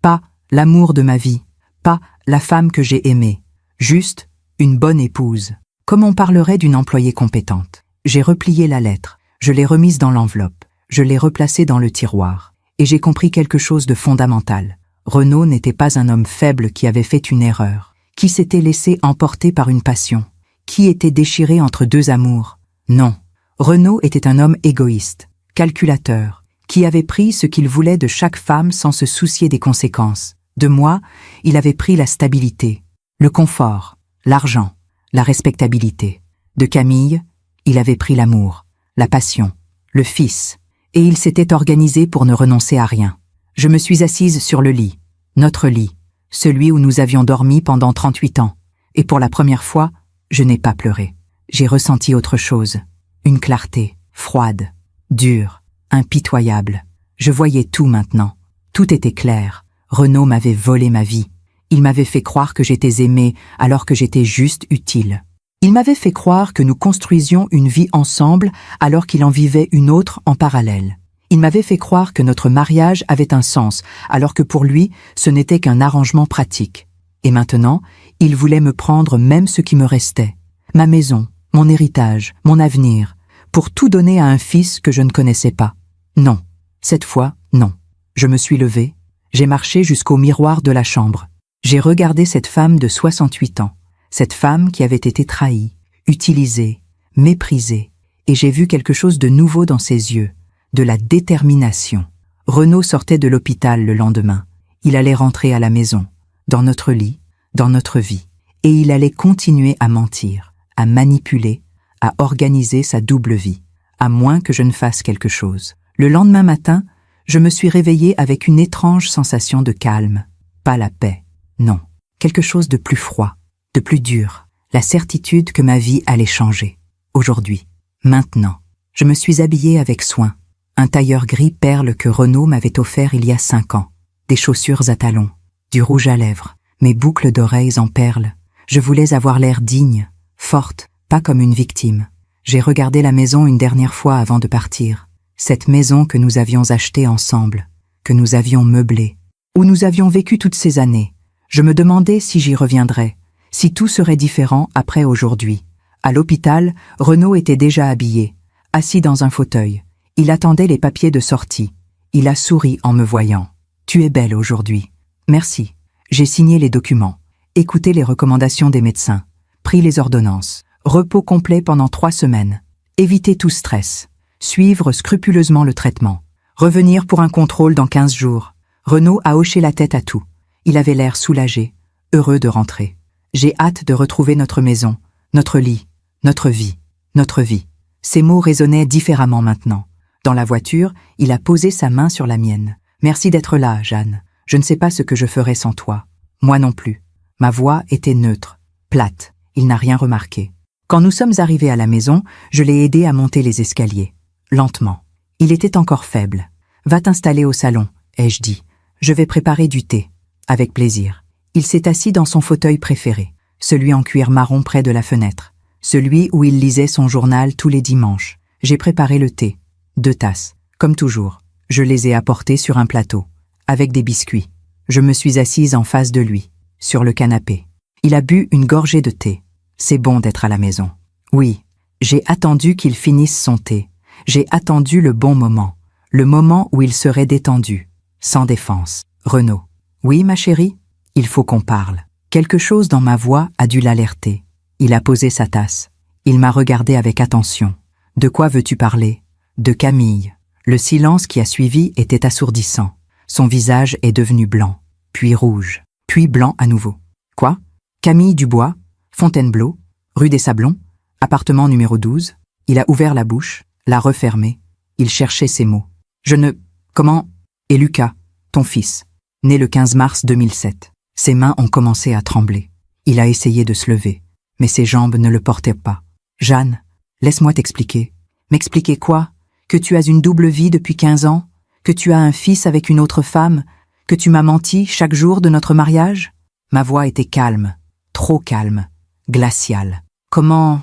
S1: pas l'amour de ma vie, pas la femme que j'ai aimée, juste une bonne épouse, comme on parlerait d'une employée compétente. J'ai replié la lettre, je l'ai remise dans l'enveloppe, je l'ai replacée dans le tiroir, et j'ai compris quelque chose de fondamental. Renaud n'était pas un homme faible qui avait fait une erreur, qui s'était laissé emporter par une passion, qui était déchiré entre 2 amours. Non, Renaud était un homme égoïste, calculateur, qui avait pris ce qu'il voulait de chaque femme sans se soucier des conséquences. De moi, il avait pris la stabilité, le confort, l'argent, la respectabilité. De Camille, il avait pris l'amour, la passion, le fils, et il s'était organisé pour ne renoncer à rien. Je me suis assise sur le lit, notre lit, celui où nous avions dormi pendant 38 ans, et pour la première fois, je n'ai pas pleuré. J'ai ressenti autre chose, une clarté, froide, dure, impitoyable. Je voyais tout maintenant, tout était clair. Renaud m'avait volé ma vie. Il m'avait fait croire que j'étais aimée alors que j'étais juste utile. Il m'avait fait croire que nous construisions une vie ensemble alors qu'il en vivait une autre en parallèle. Il m'avait fait croire que notre mariage avait un sens alors que pour lui, ce n'était qu'un arrangement pratique. Et maintenant, il voulait me prendre même ce qui me restait. Ma maison, mon héritage, mon avenir, pour tout donner à un fils que je ne connaissais pas. Non, cette fois, non. Je me suis levée, j'ai marché jusqu'au miroir de la chambre. J'ai regardé cette femme de 68 ans, cette femme qui avait été trahie, utilisée, méprisée, et j'ai vu quelque chose de nouveau dans ses yeux, de la détermination. Renaud sortait de l'hôpital le lendemain. Il allait rentrer à la maison, dans notre lit, dans notre vie, et il allait continuer à mentir, à manipuler, à organiser sa double vie, à moins que je ne fasse quelque chose. Le lendemain matin, je me suis réveillée avec une étrange sensation de calme, pas la paix, non, quelque chose de plus froid, de plus dur, la certitude que ma vie allait changer. Aujourd'hui, maintenant, je me suis habillée avec soin, un tailleur gris perle que Renaud m'avait offert il y a 5 ans, des chaussures à talons, du rouge à lèvres, mes boucles d'oreilles en perles. Je voulais avoir l'air digne, forte, pas comme une victime. J'ai regardé la maison une dernière fois avant de partir. Cette maison que nous avions achetée ensemble, que nous avions meublée, où nous avions vécu toutes ces années. Je me demandais si j'y reviendrais, si tout serait différent après aujourd'hui. À l'hôpital, Renaud était déjà habillé, assis dans un fauteuil. Il attendait les papiers de sortie. Il a souri en me voyant. « Tu es belle aujourd'hui. »« Merci. » J'ai signé les documents, écouté les recommandations des médecins, pris les ordonnances, repos complet pendant 3 semaines, éviter tout stress, suivre scrupuleusement le traitement, revenir pour un contrôle dans 15 jours. Renaud a hoché la tête à tout. Il avait l'air soulagé, heureux de rentrer. J'ai hâte de retrouver notre maison, notre lit, notre vie, notre vie. Ces mots résonnaient différemment maintenant. Dans la voiture, il a posé sa main sur la mienne. « Merci d'être là, Jeanne. Je ne sais pas ce que je ferais sans toi. » Moi non plus. Ma voix était neutre, plate. Il n'a rien remarqué. Quand nous sommes arrivés à la maison, je l'ai aidé à monter les escaliers. Lentement. Il était encore faible. « Va t'installer au salon », ai-je dit. « Je vais préparer du thé. » Avec plaisir. Il s'est assis dans son fauteuil préféré, celui en cuir marron près de la fenêtre, celui où il lisait son journal tous les dimanches. J'ai préparé le thé. 2 tasses. Comme toujours. Je les ai apportées sur un plateau, avec des biscuits. Je me suis assise en face de lui, sur le canapé. Il a bu une gorgée de thé. C'est bon d'être à la maison. Oui, j'ai attendu qu'il finisse son thé. J'ai attendu le bon moment, le moment où il serait détendu, sans défense. Renaud. Oui, ma chérie? Il faut qu'on parle. Quelque chose dans ma voix a dû l'alerter. Il a posé sa tasse. Il m'a regardé avec attention. De quoi veux-tu parler? De Camille. Le silence qui a suivi était assourdissant. Son visage est devenu blanc, puis rouge, puis blanc à nouveau. Quoi? Camille Dubois, Fontainebleau, rue des Sablons, appartement numéro 12. Il a ouvert la bouche, l'a refermée. Il cherchait ses mots. Je ne... Comment? Et Lucas, ton fils, né le 15 mars 2007. Ses mains ont commencé à trembler. Il a essayé de se lever, mais ses jambes ne le portaient pas. Jeanne, laisse-moi t'expliquer. M'expliquer quoi? Que tu as une double vie depuis 15 ans? Que tu as un fils avec une autre femme? Que tu m'as menti chaque jour de notre mariage? Ma voix était calme, trop calme, glaciale. Comment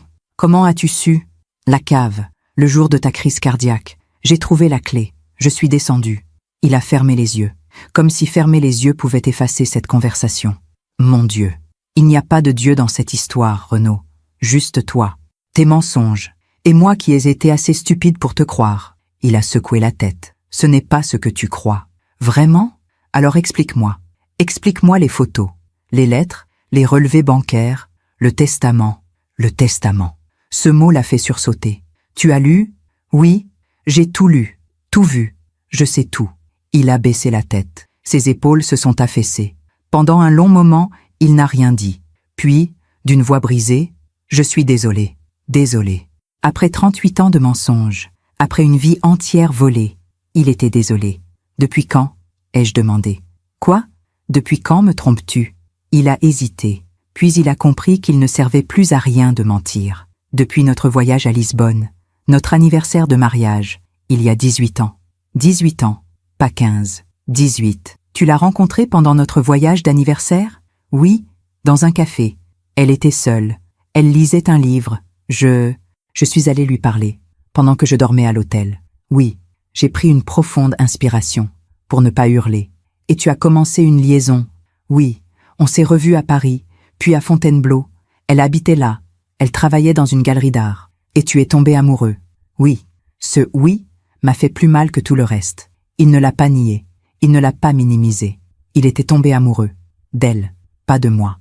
S1: as-tu su? La cave, le jour de ta crise cardiaque. J'ai trouvé la clé. Je suis descendue. Il a fermé les yeux, comme si fermer les yeux pouvait effacer cette conversation. Mon Dieu, il n'y a pas de Dieu dans cette histoire, Renaud. Juste toi, tes mensonges, et moi qui ai été assez stupide pour te croire. Il a secoué la tête. Ce n'est pas ce que tu crois. Vraiment? Alors explique-moi. Explique-moi les photos, les lettres, les relevés bancaires, le testament. Le testament. Ce mot l'a fait sursauter. Tu as lu? Oui, j'ai tout lu, tout vu. Je sais tout. Il a baissé la tête. Ses épaules se sont affaissées. Pendant un long moment, il n'a rien dit. Puis, d'une voix brisée, « Je suis désolé. désolé. Après 38 ans de mensonges, après une vie entière volée, il était désolé. Depuis quand? Ai-je demandé. Quoi? Depuis quand me trompes-tu? Il a hésité, puis il a compris qu'il ne servait plus à rien de mentir. Depuis notre voyage à Lisbonne, notre anniversaire de mariage, il y a 18 ans. 18 ans, pas 15, 18. Tu l'as rencontrée pendant notre voyage d'anniversaire? Oui, dans un café. Elle était seule. Elle lisait un livre. Je suis allé lui parler, pendant que je dormais à l'hôtel. Oui, j'ai pris une profonde inspiration, pour ne pas hurler. Et tu as commencé une liaison. Oui, on s'est revus à Paris, puis à Fontainebleau. Elle habitait là. Elle travaillait dans une galerie d'art. Et tu es tombé amoureux. Oui, ce « oui » m'a fait plus mal que tout le reste. Il ne l'a pas nié. Il ne l'a pas minimisé. Il était tombé amoureux. D'elle, pas de moi.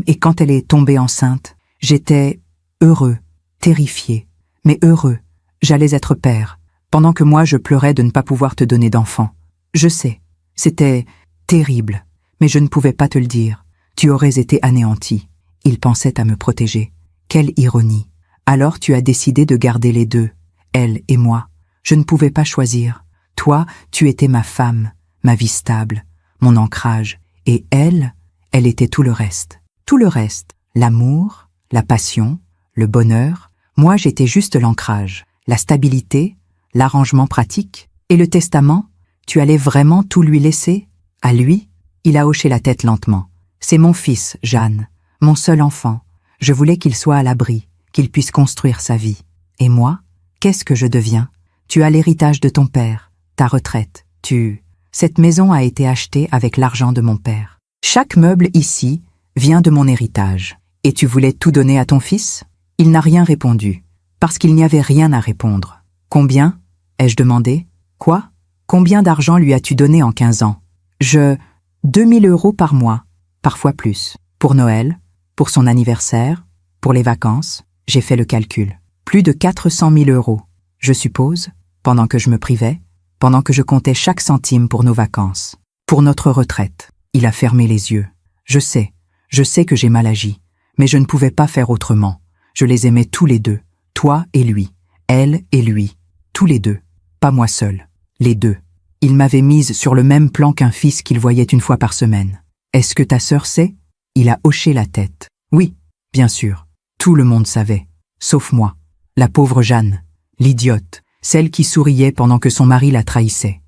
S1: Et quand elle est tombée enceinte, j'étais heureux, terrifié, mais heureux. J'allais être père, pendant que moi je pleurais de ne pas pouvoir te donner d'enfant. Je sais, c'était terrible, mais je ne pouvais pas te le dire. Tu aurais été anéanti. Il pensait à me protéger. Quelle ironie. Alors tu as décidé de garder les deux, elle et moi. Je ne pouvais pas choisir. Toi, tu étais ma femme, ma vie stable, mon ancrage. Et elle était tout le reste. Tout le reste, l'amour, la passion, le bonheur. Moi, j'étais juste l'ancrage, la stabilité, l'arrangement pratique. Et le testament, tu allais vraiment tout lui laisser? À lui? Il a hoché la tête lentement. C'est mon fils, Jeanne, mon seul enfant. Je voulais qu'il soit à l'abri, qu'il puisse construire sa vie. Et moi, qu'est-ce que je deviens? Tu as l'héritage de ton père, ta retraite. Cette maison a été achetée avec l'argent de mon père. Chaque meuble ici vient de mon héritage. Et tu voulais tout donner à ton fils? Il n'a rien répondu, parce qu'il n'y avait rien à répondre. Combien? Ai-je demandé. Quoi? Combien d'argent lui as-tu donné en 15 ans? 2000 € par mois, parfois plus. Pour Noël, pour son anniversaire, pour les vacances, j'ai fait le calcul. Plus de 400 000 €, je suppose, pendant que je me privais, pendant que je comptais chaque centime pour nos vacances, pour notre retraite. Il a fermé les yeux. Je sais que j'ai mal agi, mais je ne pouvais pas faire autrement. Je les aimais tous les deux, toi et lui, elle et lui, tous les deux, pas moi seul, les deux. Il m'avait mise sur le même plan qu'un fils qu'il voyait une fois par semaine. Est-ce que ta sœur sait? Il a hoché la tête. Oui, bien sûr, tout le monde savait, sauf moi, la pauvre Jeanne, l'idiote, celle qui souriait pendant que son mari la trahissait.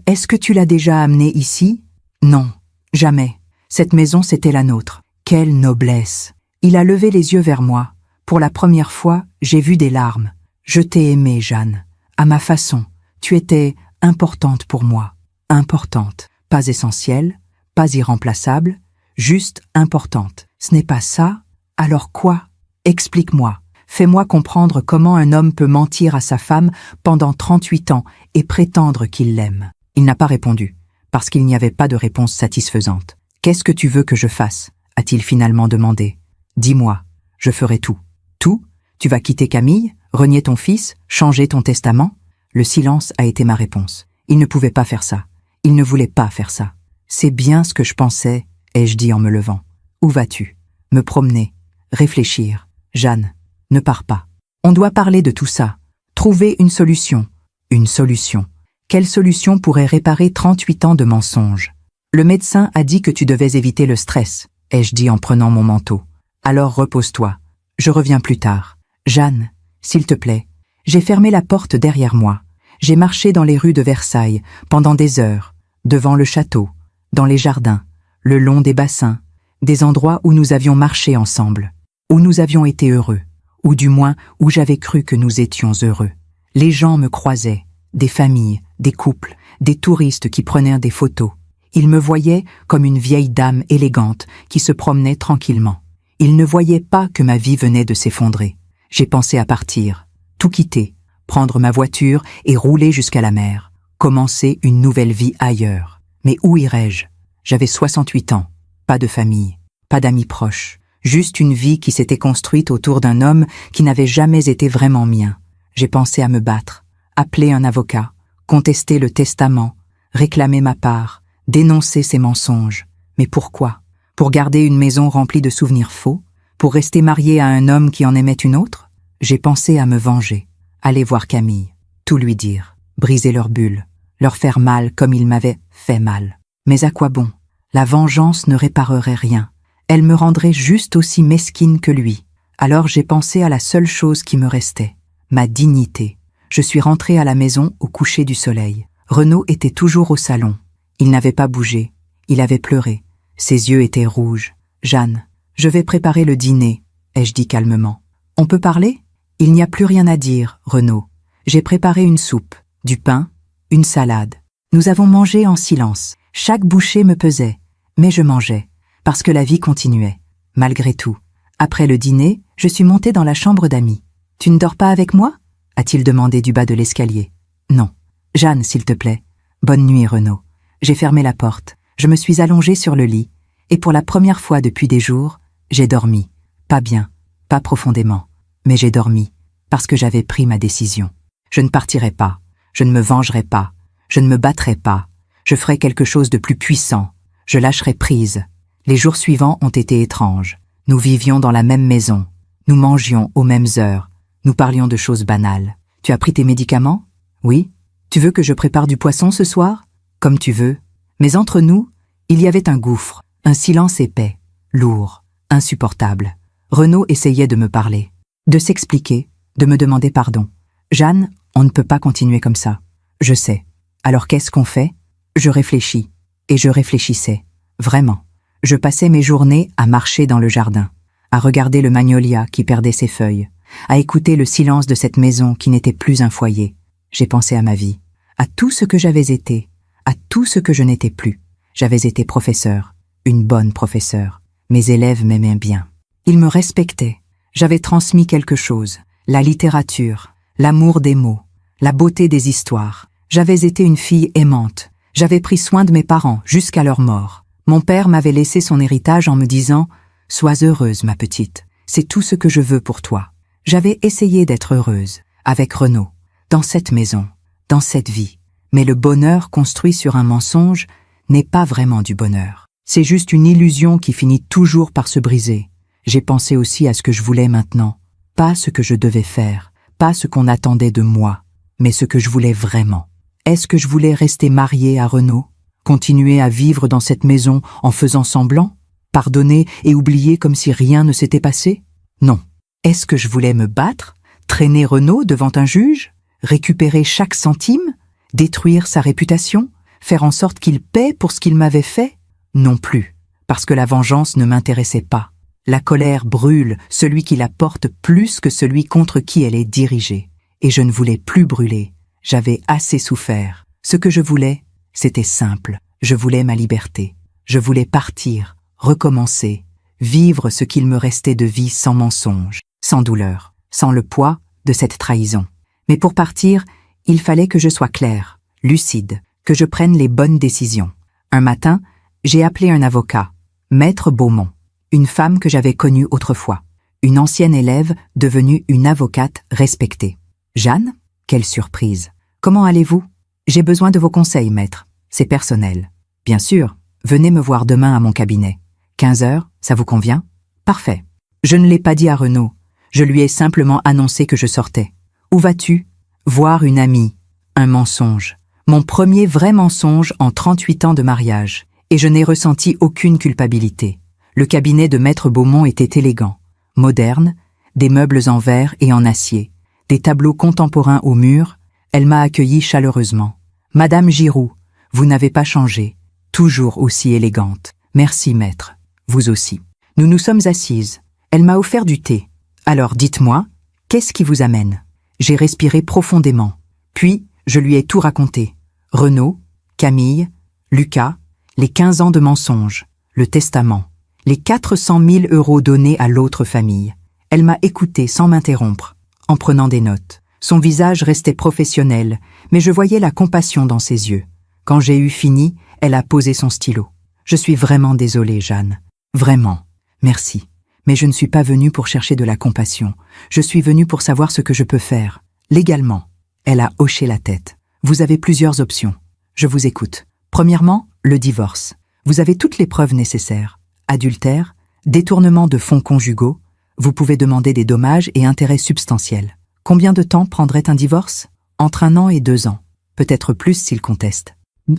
S1: Est-ce que tu l'as déjà amenée ici? Non, jamais. Cette maison, c'était la nôtre. Quelle noblesse! Il a levé les yeux vers moi. Pour la première fois, j'ai vu des larmes. Je t'ai aimée, Jeanne. À ma façon, tu étais importante pour moi. Importante. Pas essentielle, pas irremplaçable, juste importante. Ce n'est pas ça? Alors quoi? Explique-moi. Fais-moi comprendre comment un homme peut mentir à sa femme pendant 38 ans et prétendre qu'il l'aime. Il n'a pas répondu, parce qu'il n'y avait pas de réponse satisfaisante. Qu'est-ce que tu veux que je fasse? A-t-il finalement demandé. Dis-moi, je ferai tout. Tout? Tu vas quitter Camille, renier ton fils, changer ton testament? Le silence a été ma réponse. Il ne pouvait pas faire ça. Il ne voulait pas faire ça. C'est bien ce que je pensais, ai-je dit en me levant. Où vas-tu? Me promener, réfléchir. Jeanne, ne pars pas. On doit parler de tout ça. Trouver une solution. Une solution. Quelle solution pourrait réparer 38 ans de mensonges? Le médecin a dit que tu devais éviter le stress, ai-je dit en prenant mon manteau. Alors repose-toi. Je reviens plus tard. Jeanne, s'il te plaît. J'ai fermé la porte derrière moi. J'ai marché dans les rues de Versailles pendant des heures, devant le château, dans les jardins, le long des bassins, des endroits où nous avions marché ensemble, où nous avions été heureux, ou du moins où j'avais cru que nous étions heureux. Les gens me croisaient, des familles, des couples, des touristes qui prenaient des photos. Ils me voyaient comme une vieille dame élégante qui se promenait tranquillement. Ils ne voyaient pas que ma vie venait de s'effondrer. J'ai pensé à partir, tout quitter, prendre ma voiture et rouler jusqu'à la mer, commencer une nouvelle vie ailleurs. Mais où irais-je? J'avais 68 ans, pas de famille, pas d'amis proches, juste une vie qui s'était construite autour d'un homme qui n'avait jamais été vraiment mien. J'ai pensé à me battre, appeler un avocat, contester le testament, réclamer ma part, dénoncer ces mensonges. Mais pourquoi? Pour garder une maison remplie de souvenirs faux? Pour rester mariée à un homme qui en aimait une autre? J'ai pensé à me venger, aller voir Camille, tout lui dire, briser leur bulle, leur faire mal comme il m'avait fait mal. Mais à quoi bon? La vengeance ne réparerait rien. Elle me rendrait juste aussi mesquine que lui. Alors j'ai pensé à la seule chose qui me restait, ma dignité. Je suis rentrée à la maison au coucher du soleil. Renaud était toujours au salon. Il n'avait pas bougé. Il avait pleuré. Ses yeux étaient rouges. « Jeanne, je vais préparer le dîner », ai-je dit calmement. « On peut parler ?» « Il n'y a plus rien à dire, Renaud. J'ai préparé une soupe, du pain, une salade. Nous avons mangé en silence. Chaque bouchée me pesait, mais je mangeais, parce que la vie continuait. Malgré tout, après le dîner, je suis montée dans la chambre d'Ami. « Tu ne dors pas avec moi ?» a-t-il demandé du bas de l'escalier. « Non. Jeanne, s'il te plaît. Bonne nuit, Renaud. » J'ai fermé la porte. Je me suis allongée sur le lit. Et pour la première fois depuis des jours, j'ai dormi. Pas bien, pas profondément. Mais j'ai dormi, parce que j'avais pris ma décision. Je ne partirai pas, je ne me vengerai pas, je ne me battrai pas, je ferai quelque chose de plus puissant, je lâcherai prise. Les jours suivants ont été étranges. Nous vivions dans la même maison, nous mangions aux mêmes heures, nous parlions de choses banales. « Tu as pris tes médicaments ? » ?»« Oui. »« Tu veux que je prépare du poisson ce soir ? » ?»« Comme tu veux. » Mais entre nous, il y avait un gouffre, un silence épais, lourd, insupportable. Renaud essayait de me parler, de s'expliquer, de me demander pardon. « Jeanne, on ne peut pas continuer comme ça. » « Je sais. Alors qu'est-ce qu'on fait ? » Je réfléchis. Et je réfléchissais. Vraiment. Je passais mes journées à marcher dans le jardin, à regarder le magnolia qui perdait ses feuilles, à écouter le silence de cette maison qui n'était plus un foyer. J'ai pensé à ma vie, à tout ce que j'avais été, à tout ce que je n'étais plus. J'avais été professeur, une bonne professeure. Mes élèves m'aimaient bien. Ils me respectaient. J'avais transmis quelque chose, la littérature, l'amour des mots, la beauté des histoires. J'avais été une fille aimante. J'avais pris soin de mes parents jusqu'à leur mort. Mon père m'avait laissé son héritage en me disant « Sois heureuse, ma petite, c'est tout ce que je veux pour toi. » J'avais essayé d'être heureuse, avec Renaud, dans cette maison, dans cette vie. Mais le bonheur construit sur un mensonge n'est pas vraiment du bonheur. C'est juste une illusion qui finit toujours par se briser. J'ai pensé aussi à ce que je voulais maintenant. Pas ce que je devais faire, pas ce qu'on attendait de moi, mais ce que je voulais vraiment. Est-ce que je voulais rester mariée à Renaud? Continuer à vivre dans cette maison en faisant semblant? Pardonner et oublier comme si rien ne s'était passé? Non. Est-ce que je voulais me battre? Traîner Renaud devant un juge? Récupérer chaque centime? Détruire sa réputation? Faire en sorte qu'il paie pour ce qu'il m'avait fait? Non plus, parce que la vengeance ne m'intéressait pas. La colère brûle celui qui la porte plus que celui contre qui elle est dirigée. Et je ne voulais plus brûler. J'avais assez souffert. Ce que je voulais, c'était simple. Je voulais ma liberté. Je voulais partir, recommencer, vivre ce qu'il me restait de vie sans mensonge, sans douleur, sans le poids de cette trahison. Mais pour partir, il fallait que je sois claire, lucide, que je prenne les bonnes décisions. Un matin, j'ai appelé un avocat, Maître Beaumont, une femme que j'avais connue autrefois, une ancienne élève devenue une avocate respectée. « Jeanne ? Quelle surprise! Comment allez-vous? J'ai besoin de vos conseils, maître. C'est personnel. Bien sûr, venez me voir demain à mon cabinet. 15 heures, ça vous convient? Parfait. Je ne l'ai pas dit à Renaud. Je lui ai simplement annoncé que je sortais. Où vas-tu? Voir une amie. Un mensonge. Mon premier vrai mensonge en 38 ans de mariage. Et je n'ai ressenti aucune culpabilité. Le cabinet de Maître Beaumont était élégant, moderne, des meubles en verre et en acier. Des tableaux contemporains au mur, elle m'a accueilli chaleureusement. « Madame Giroux, vous n'avez pas changé, toujours aussi élégante. Merci, maître, vous aussi. » Nous nous sommes assises. Elle m'a offert du thé. « Alors, dites-moi, qu'est-ce qui vous amène ?» J'ai respiré profondément. Puis, je lui ai tout raconté. Renaud, Camille, Lucas, les 15 ans de mensonges, le testament, les 400 000 € donnés à l'autre famille. Elle m'a écouté sans m'interrompre, en prenant des notes. Son visage restait professionnel, mais je voyais la compassion dans ses yeux. Quand j'ai eu fini, elle a posé son stylo. « Je suis vraiment désolée, Jeanne. Vraiment. Merci. Mais je ne suis pas venue pour chercher de la compassion. Je suis venue pour savoir ce que je peux faire. Légalement. » Elle a hoché la tête. « Vous avez plusieurs options. Je vous écoute. Premièrement, le divorce. Vous avez toutes les preuves nécessaires. Adultère, détournement de fonds conjugaux. Vous pouvez demander des dommages et intérêts substantiels. Combien de temps prendrait un divorce? Entre 1 an et 2 ans. Peut-être plus s'il conteste.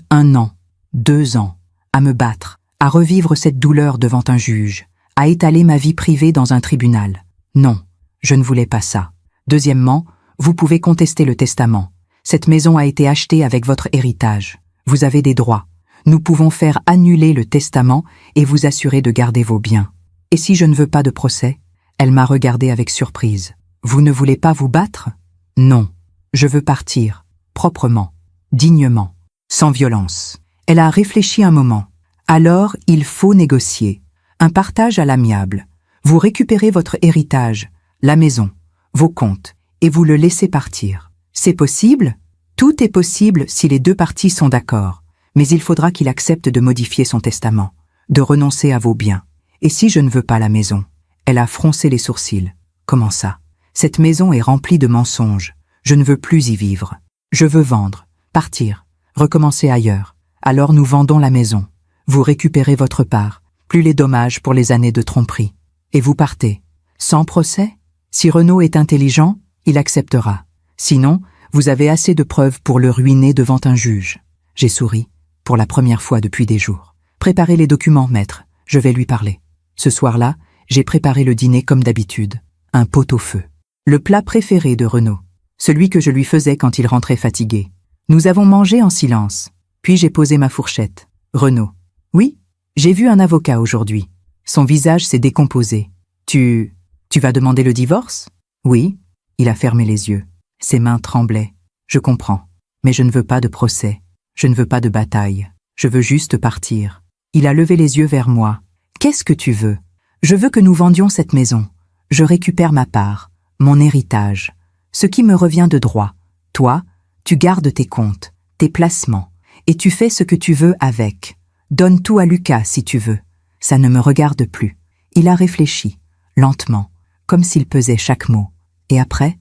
S1: 1 an, 2 ans. À me battre, à revivre cette douleur devant un juge, à étaler ma vie privée dans un tribunal. Non, je ne voulais pas ça. Deuxièmement, vous pouvez contester le testament. Cette maison a été achetée avec votre héritage. Vous avez des droits. Nous pouvons faire annuler le testament et vous assurer de garder vos biens. Et si je ne veux pas de procès? Elle m'a regardé avec surprise. Vous ne voulez pas vous battre? Non. Je veux partir, proprement, dignement, sans violence. Elle a réfléchi un moment. Alors, il faut négocier. Un partage à l'amiable. Vous récupérez votre héritage, la maison, vos comptes, et vous le laissez partir. C'est possible? Tout est possible si les 2 parties sont d'accord. Mais il faudra qu'il accepte de modifier son testament, de renoncer à vos biens. Et si je ne veux pas la maison? Elle a froncé les sourcils. Comment ça? Cette maison est remplie de mensonges. Je ne veux plus y vivre. Je veux vendre, partir, recommencer ailleurs. Alors nous vendons la maison. Vous récupérez votre part, plus les dommages pour les années de tromperie. Et vous partez. Sans procès? Si Renaud est intelligent, il acceptera. Sinon, vous avez assez de preuves pour le ruiner devant un juge. J'ai souri, pour la première fois depuis des jours. Préparez les documents, maître. Je vais lui parler. Ce soir-là, j'ai préparé le dîner comme d'habitude. Un pot-au-feu. Le plat préféré de Renaud. Celui que je lui faisais quand il rentrait fatigué. Nous avons mangé en silence. Puis j'ai posé ma fourchette. Renaud. Oui, j'ai vu un avocat aujourd'hui. Son visage s'est décomposé. Tu vas demander le divorce? Oui. Il a fermé les yeux. Ses mains tremblaient. Je comprends. Mais je ne veux pas de procès. Je ne veux pas de bataille. Je veux juste partir. Il a levé les yeux vers moi. Qu'est-ce que tu veux? Je veux que nous vendions cette maison. Je récupère ma part, mon héritage, ce qui me revient de droit. Toi, tu gardes tes comptes, tes placements, et tu fais ce que tu veux avec. Donne tout à Lucas si tu veux. Ça ne me regarde plus. Il a réfléchi, lentement, comme s'il pesait chaque mot. Et après,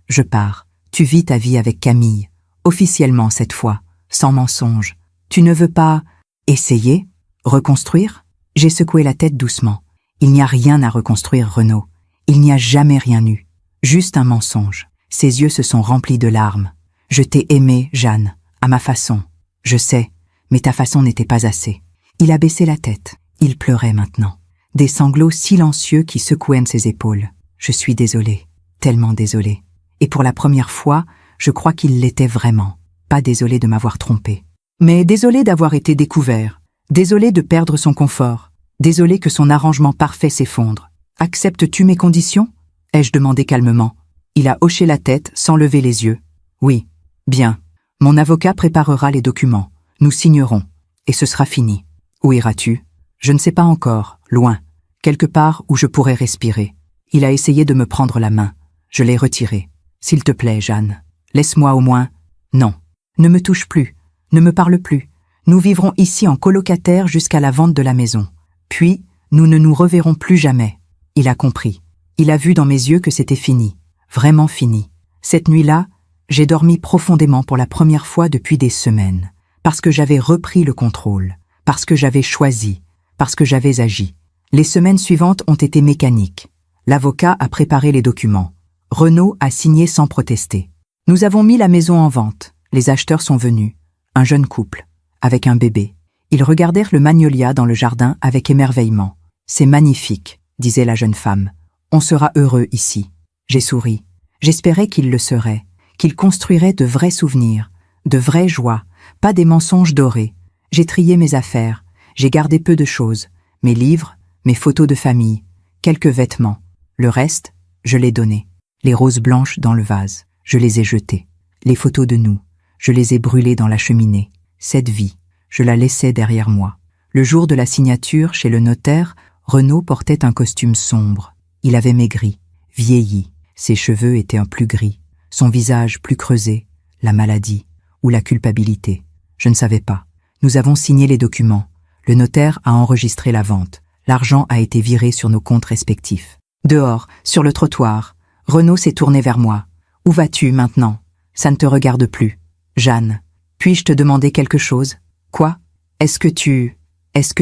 S1: je pars. Tu vis ta vie avec Camille, officiellement cette fois, sans mensonge. Tu ne veux pas essayer? Reconstruire? J'ai secoué la tête doucement. Il n'y a rien à reconstruire, Renaud. Il n'y a jamais rien eu. Juste un mensonge. Ses yeux se sont remplis de larmes. Je t'ai aimée, Jeanne, à ma façon. Je sais, mais ta façon n'était pas assez. Il a baissé la tête. Il pleurait maintenant. Des sanglots silencieux qui secouaient ses épaules. Je suis désolée, tellement désolée. Et pour la première fois, je crois qu'il l'était vraiment. Pas désolé de m'avoir trompée. Mais désolé d'avoir été découvert. Désolé de perdre son confort. Désolé que son arrangement parfait s'effondre. Acceptes-tu mes conditions? Ai-je demandé calmement. Il a hoché la tête sans lever les yeux. Oui, bien. Mon avocat préparera les documents. Nous signerons. Et ce sera fini. Où iras-tu? Je ne sais pas encore, loin. Quelque part où je pourrais respirer. Il a essayé de me prendre la main. Je l'ai retirée. S'il te plaît, Jeanne, laisse-moi au moins... Non. Ne me touche plus. Ne me parle plus. Nous vivrons ici en colocataire jusqu'à la vente de la maison. Puis, nous ne nous reverrons plus jamais. Il a compris. Il a vu dans mes yeux que c'était fini. Vraiment fini. Cette nuit-là, j'ai dormi profondément pour la première fois depuis des semaines. Parce que j'avais repris le contrôle. Parce que j'avais choisi. Parce que j'avais agi. Les semaines suivantes ont été mécaniques. L'avocat a préparé les documents. Renaud a signé sans protester. Nous avons mis la maison en vente. Les acheteurs sont venus. Un jeune couple, avec un bébé. Ils regardèrent le magnolia dans le jardin avec émerveillement. « C'est magnifique », disait la jeune femme. « On sera heureux ici. » J'ai souri. J'espérais qu'il le serait, qu'il construirait de vrais souvenirs, de vraies joies, pas des mensonges dorés. J'ai trié mes affaires. J'ai gardé peu de choses. Mes livres, mes photos de famille, quelques vêtements. Le reste, je l'ai donné. Les roses blanches dans le vase, je les ai jetées. Les photos de nous, je les ai brûlées dans la cheminée. Cette vie, je la laissais derrière moi. Le jour de la signature, chez le notaire, Renaud portait un costume sombre. Il avait maigri, vieilli. Ses cheveux étaient un plus gris, son visage plus creusé, la maladie ou la culpabilité. Je ne savais pas. Nous avons signé les documents. Le notaire a enregistré la vente. L'argent a été viré sur nos comptes respectifs. Dehors, sur le trottoir, Renaud s'est tourné vers moi. « Où vas-tu maintenant? Ça ne te regarde plus. Jeanne, puis-je te demander quelque chose? Quoi? Est-ce que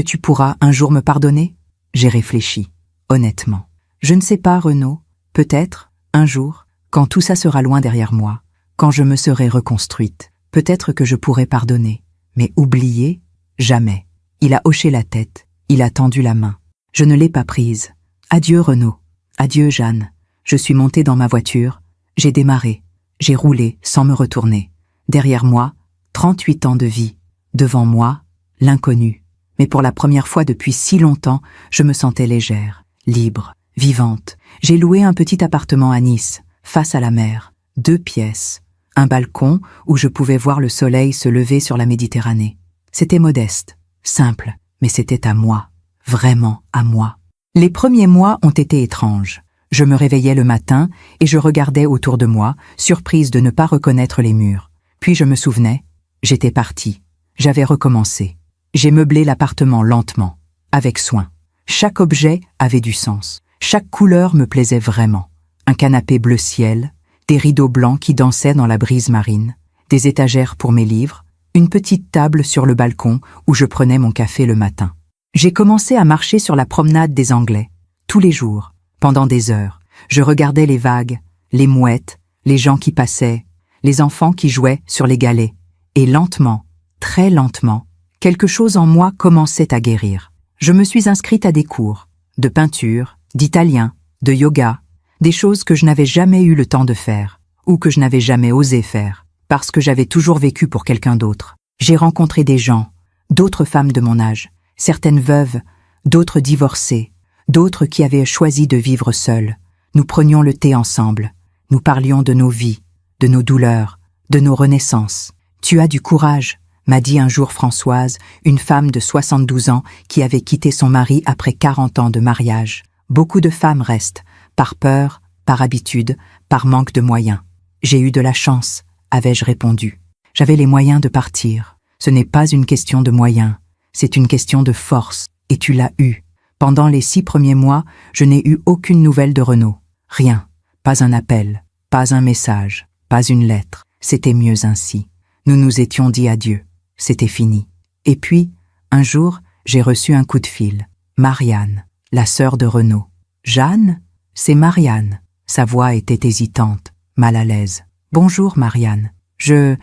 S1: tu pourras un jour me pardonner? » J'ai réfléchi. Honnêtement, Je ne sais pas, Renaud. Peut-être, un jour, quand tout ça sera loin derrière moi, quand je me serai reconstruite, peut-être que je pourrai pardonner. Mais oublier, jamais. Il a hoché la tête, il a tendu la main. Je ne l'ai pas prise. Adieu, Renaud. Adieu, Jeanne. Je suis montée dans ma voiture, j'ai démarré, j'ai roulé sans me retourner. Derrière moi, 38 ans de vie. Devant moi, l'inconnu. Mais pour la première fois depuis si longtemps, je me sentais légère, libre, vivante. J'ai loué un petit appartement à Nice, face à la mer, 2 pièces, un balcon où je pouvais voir le soleil se lever sur la Méditerranée. C'était modeste, simple, mais c'était à moi, vraiment à moi. Les premiers mois ont été étranges. Je me réveillais le matin et je regardais autour de moi, surprise de ne pas reconnaître les murs. Puis je me souvenais, j'étais partie. J'avais recommencé. J'ai meublé l'appartement lentement, avec soin. Chaque objet avait du sens. Chaque couleur me plaisait vraiment. Un canapé bleu ciel, des rideaux blancs qui dansaient dans la brise marine, des étagères pour mes livres, une petite table sur le balcon où je prenais mon café le matin. J'ai commencé à marcher sur la promenade des Anglais, tous les jours, pendant des heures. Je regardais les vagues, les mouettes, les gens qui passaient, les enfants qui jouaient sur les galets. Et lentement, très lentement, quelque chose en moi commençait à guérir. Je me suis inscrite à des cours, de peinture, d'italien, de yoga, des choses que je n'avais jamais eu le temps de faire, ou que je n'avais jamais osé faire, parce que j'avais toujours vécu pour quelqu'un d'autre. J'ai rencontré des gens, d'autres femmes de mon âge, certaines veuves, d'autres divorcées, d'autres qui avaient choisi de vivre seules. Nous prenions le thé ensemble, nous parlions de nos vies, de nos douleurs, de nos renaissances. Tu as du courage, m'a dit un jour Françoise, une femme de 72 ans qui avait quitté son mari après 40 ans de mariage. Beaucoup de femmes restent, par peur, par habitude, par manque de moyens. J'ai eu de la chance, avais-je répondu. J'avais les moyens de partir. Ce n'est pas une question de moyens, c'est une question de force, et tu l'as eu. Pendant les 6 premiers mois, je n'ai eu aucune nouvelle de Renaud. Rien, pas un appel, pas un message, pas une lettre. C'était mieux ainsi. Nous nous étions dit adieu. C'était fini. Et puis, un jour, j'ai reçu un coup de fil. Marianne, la sœur de Renaud. Jeanne, c'est Marianne. Sa voix était hésitante, mal à l'aise. Bonjour Marianne. Je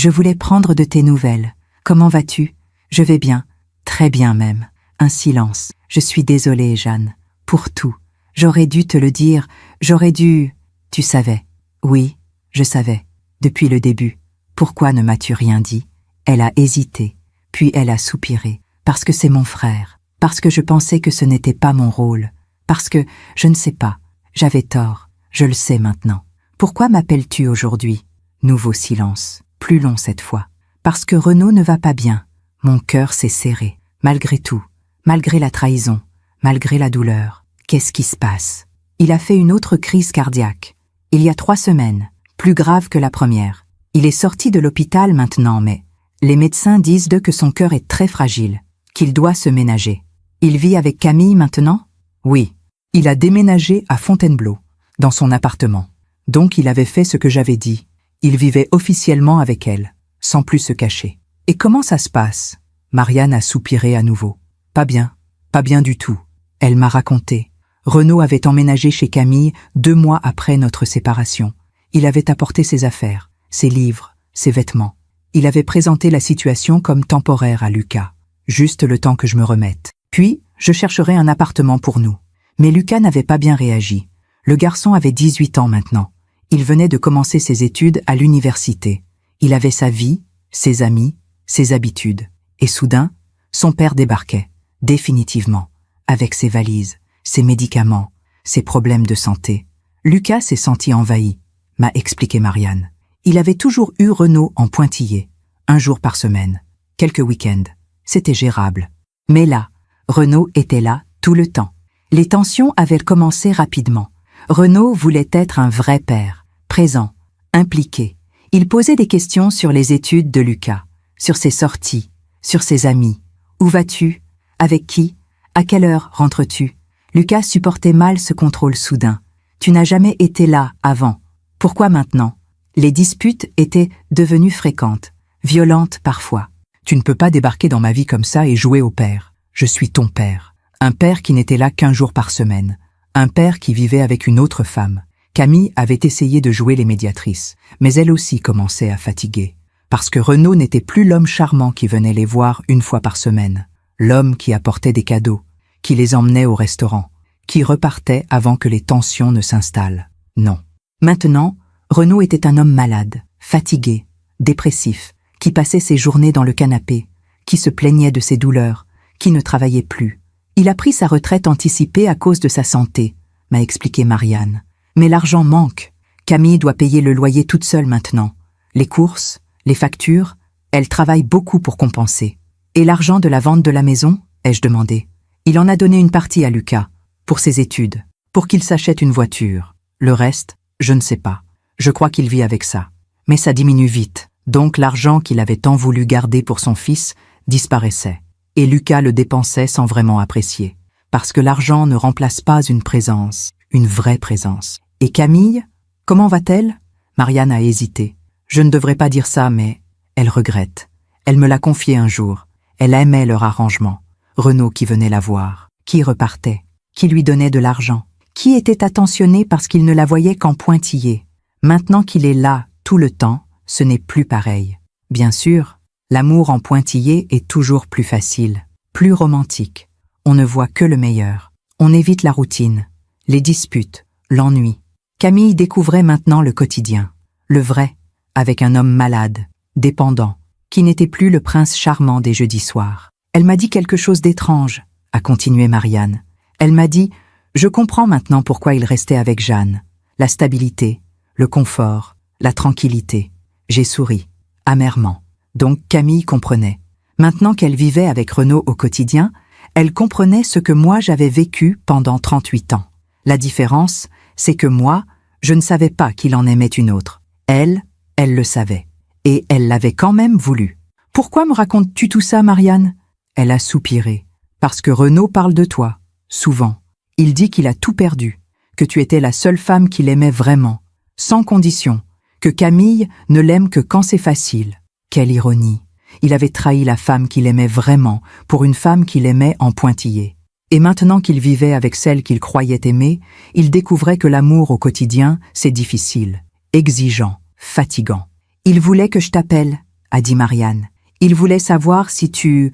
S1: voulais prendre de tes nouvelles. Comment vas-tu? Je vais bien. Très bien même. Un silence. Je suis désolée, Jeanne. Pour tout. J'aurais dû te le dire. J'aurais dû... Tu savais. Oui, je savais. Depuis le début. Pourquoi ne m'as-tu rien dit? Elle a hésité, puis elle a soupiré. Parce que c'est mon frère. Parce que je pensais que ce n'était pas mon rôle. Parce que, je ne sais pas, j'avais tort. Je le sais maintenant. Pourquoi m'appelles-tu aujourd'hui? Nouveau silence. Plus long cette fois. Parce que Renaud ne va pas bien. Mon cœur s'est serré. Malgré tout. Malgré la trahison. Malgré la douleur. Qu'est-ce qui se passe? Il a fait une autre crise cardiaque. Il y a 3 semaines. Plus grave que la première. Il est sorti de l'hôpital maintenant, mais les médecins disent que son cœur est très fragile, qu'il doit se ménager. Il vit avec Camille maintenant? Oui. Il a déménagé à Fontainebleau, dans son appartement. Donc il avait fait ce que j'avais dit. Il vivait officiellement avec elle, sans plus se cacher. Et comment ça se passe? Marianne a soupiré à nouveau. Pas bien du tout. Elle m'a raconté. Renaud avait emménagé chez Camille 2 mois après notre séparation. Il avait apporté ses affaires, ses livres, ses vêtements. Il avait présenté la situation comme temporaire à Lucas, juste le temps que je me remette. Puis, je chercherai un appartement pour nous. Mais Lucas n'avait pas bien réagi. Le garçon avait 18 ans maintenant. Il venait de commencer ses études à l'université. Il avait sa vie, ses amis, ses habitudes. Et soudain, son père débarquait, définitivement, avec ses valises, ses médicaments, ses problèmes de santé. Lucas s'est senti envahi, m'a expliqué Marianne. Il avait toujours eu Renaud en pointillé, 1 jour par semaine, quelques week-ends. C'était gérable. Mais là, Renaud était là tout le temps. Les tensions avaient commencé rapidement. Renaud voulait être un vrai père, présent, impliqué. Il posait des questions sur les études de Lucas, sur ses sorties, sur ses amis. Où vas-tu? Avec qui? À quelle heure rentres-tu? Lucas supportait mal ce contrôle soudain. Tu n'as jamais été là avant. Pourquoi maintenant? Les disputes étaient devenues fréquentes, violentes parfois. Tu ne peux pas débarquer dans ma vie comme ça et jouer au père. Je suis ton père. Un père qui n'était là qu'1 jour par semaine. Un père qui vivait avec une autre femme. Camille avait essayé de jouer les médiatrices, mais elle aussi commençait à fatiguer. Parce que Renaud n'était plus l'homme charmant qui venait les voir une fois par semaine. L'homme qui apportait des cadeaux, qui les emmenait au restaurant, qui repartait avant que les tensions ne s'installent. Non. Maintenant, Renaud était un homme malade, fatigué, dépressif, qui passait ses journées dans le canapé, qui se plaignait de ses douleurs, qui ne travaillait plus. Il a pris sa retraite anticipée à cause de sa santé, m'a expliqué Marianne. Mais l'argent manque. Camille doit payer le loyer toute seule maintenant. Les courses, les factures, elle travaille beaucoup pour compenser. Et l'argent de la vente de la maison, ai-je demandé. Il en a donné une partie à Lucas, pour ses études, pour qu'il s'achète une voiture. Le reste, je ne sais pas. Je crois qu'il vit avec ça. Mais ça diminue vite. Donc l'argent qu'il avait tant voulu garder pour son fils disparaissait. Et Lucas le dépensait sans vraiment apprécier. Parce que l'argent ne remplace pas une présence, une vraie présence. Et Camille, comment va-t-elle? Marianne a hésité. Je ne devrais pas dire ça, mais elle regrette. Elle me l'a confié un jour. Elle aimait leur arrangement. Renaud qui venait la voir, qui repartait, qui lui donnait de l'argent, qui était attentionné parce qu'il ne la voyait qu'en pointillé. Maintenant qu'il est là tout le temps, ce n'est plus pareil. Bien sûr, l'amour en pointillé est toujours plus facile, plus romantique. On ne voit que le meilleur. On évite la routine, les disputes, l'ennui. Camille découvrait maintenant le quotidien, le vrai, avec un homme malade, dépendant, qui n'était plus le prince charmant des jeudis soirs. Elle m'a dit quelque chose d'étrange, a continué Marianne. Elle m'a dit « Je comprends maintenant pourquoi il restait avec Jeanne. La stabilité, le confort, la tranquillité. » J'ai souri, amèrement. Donc Camille comprenait. Maintenant qu'elle vivait avec Renaud au quotidien, elle comprenait ce que moi j'avais vécu pendant 38 ans. La différence, c'est que moi, je ne savais pas qu'il en aimait une autre. Elle le savait. Et elle l'avait quand même voulu. « Pourquoi me racontes-tu tout ça, Marianne ?» Elle a soupiré. « Parce que Renaud parle de toi, souvent. Il dit qu'il a tout perdu, que tu étais la seule femme qu'il aimait vraiment, sans condition, que Camille ne l'aime que quand c'est facile. » Quelle ironie. Il avait trahi la femme qu'il aimait vraiment pour une femme qu'il aimait en pointillé. Et maintenant qu'il vivait avec celle qu'il croyait aimer, il découvrait que l'amour au quotidien, c'est difficile, exigeant, fatigant. « Il voulait que je t'appelle, » a dit Marianne. « Il voulait savoir si tu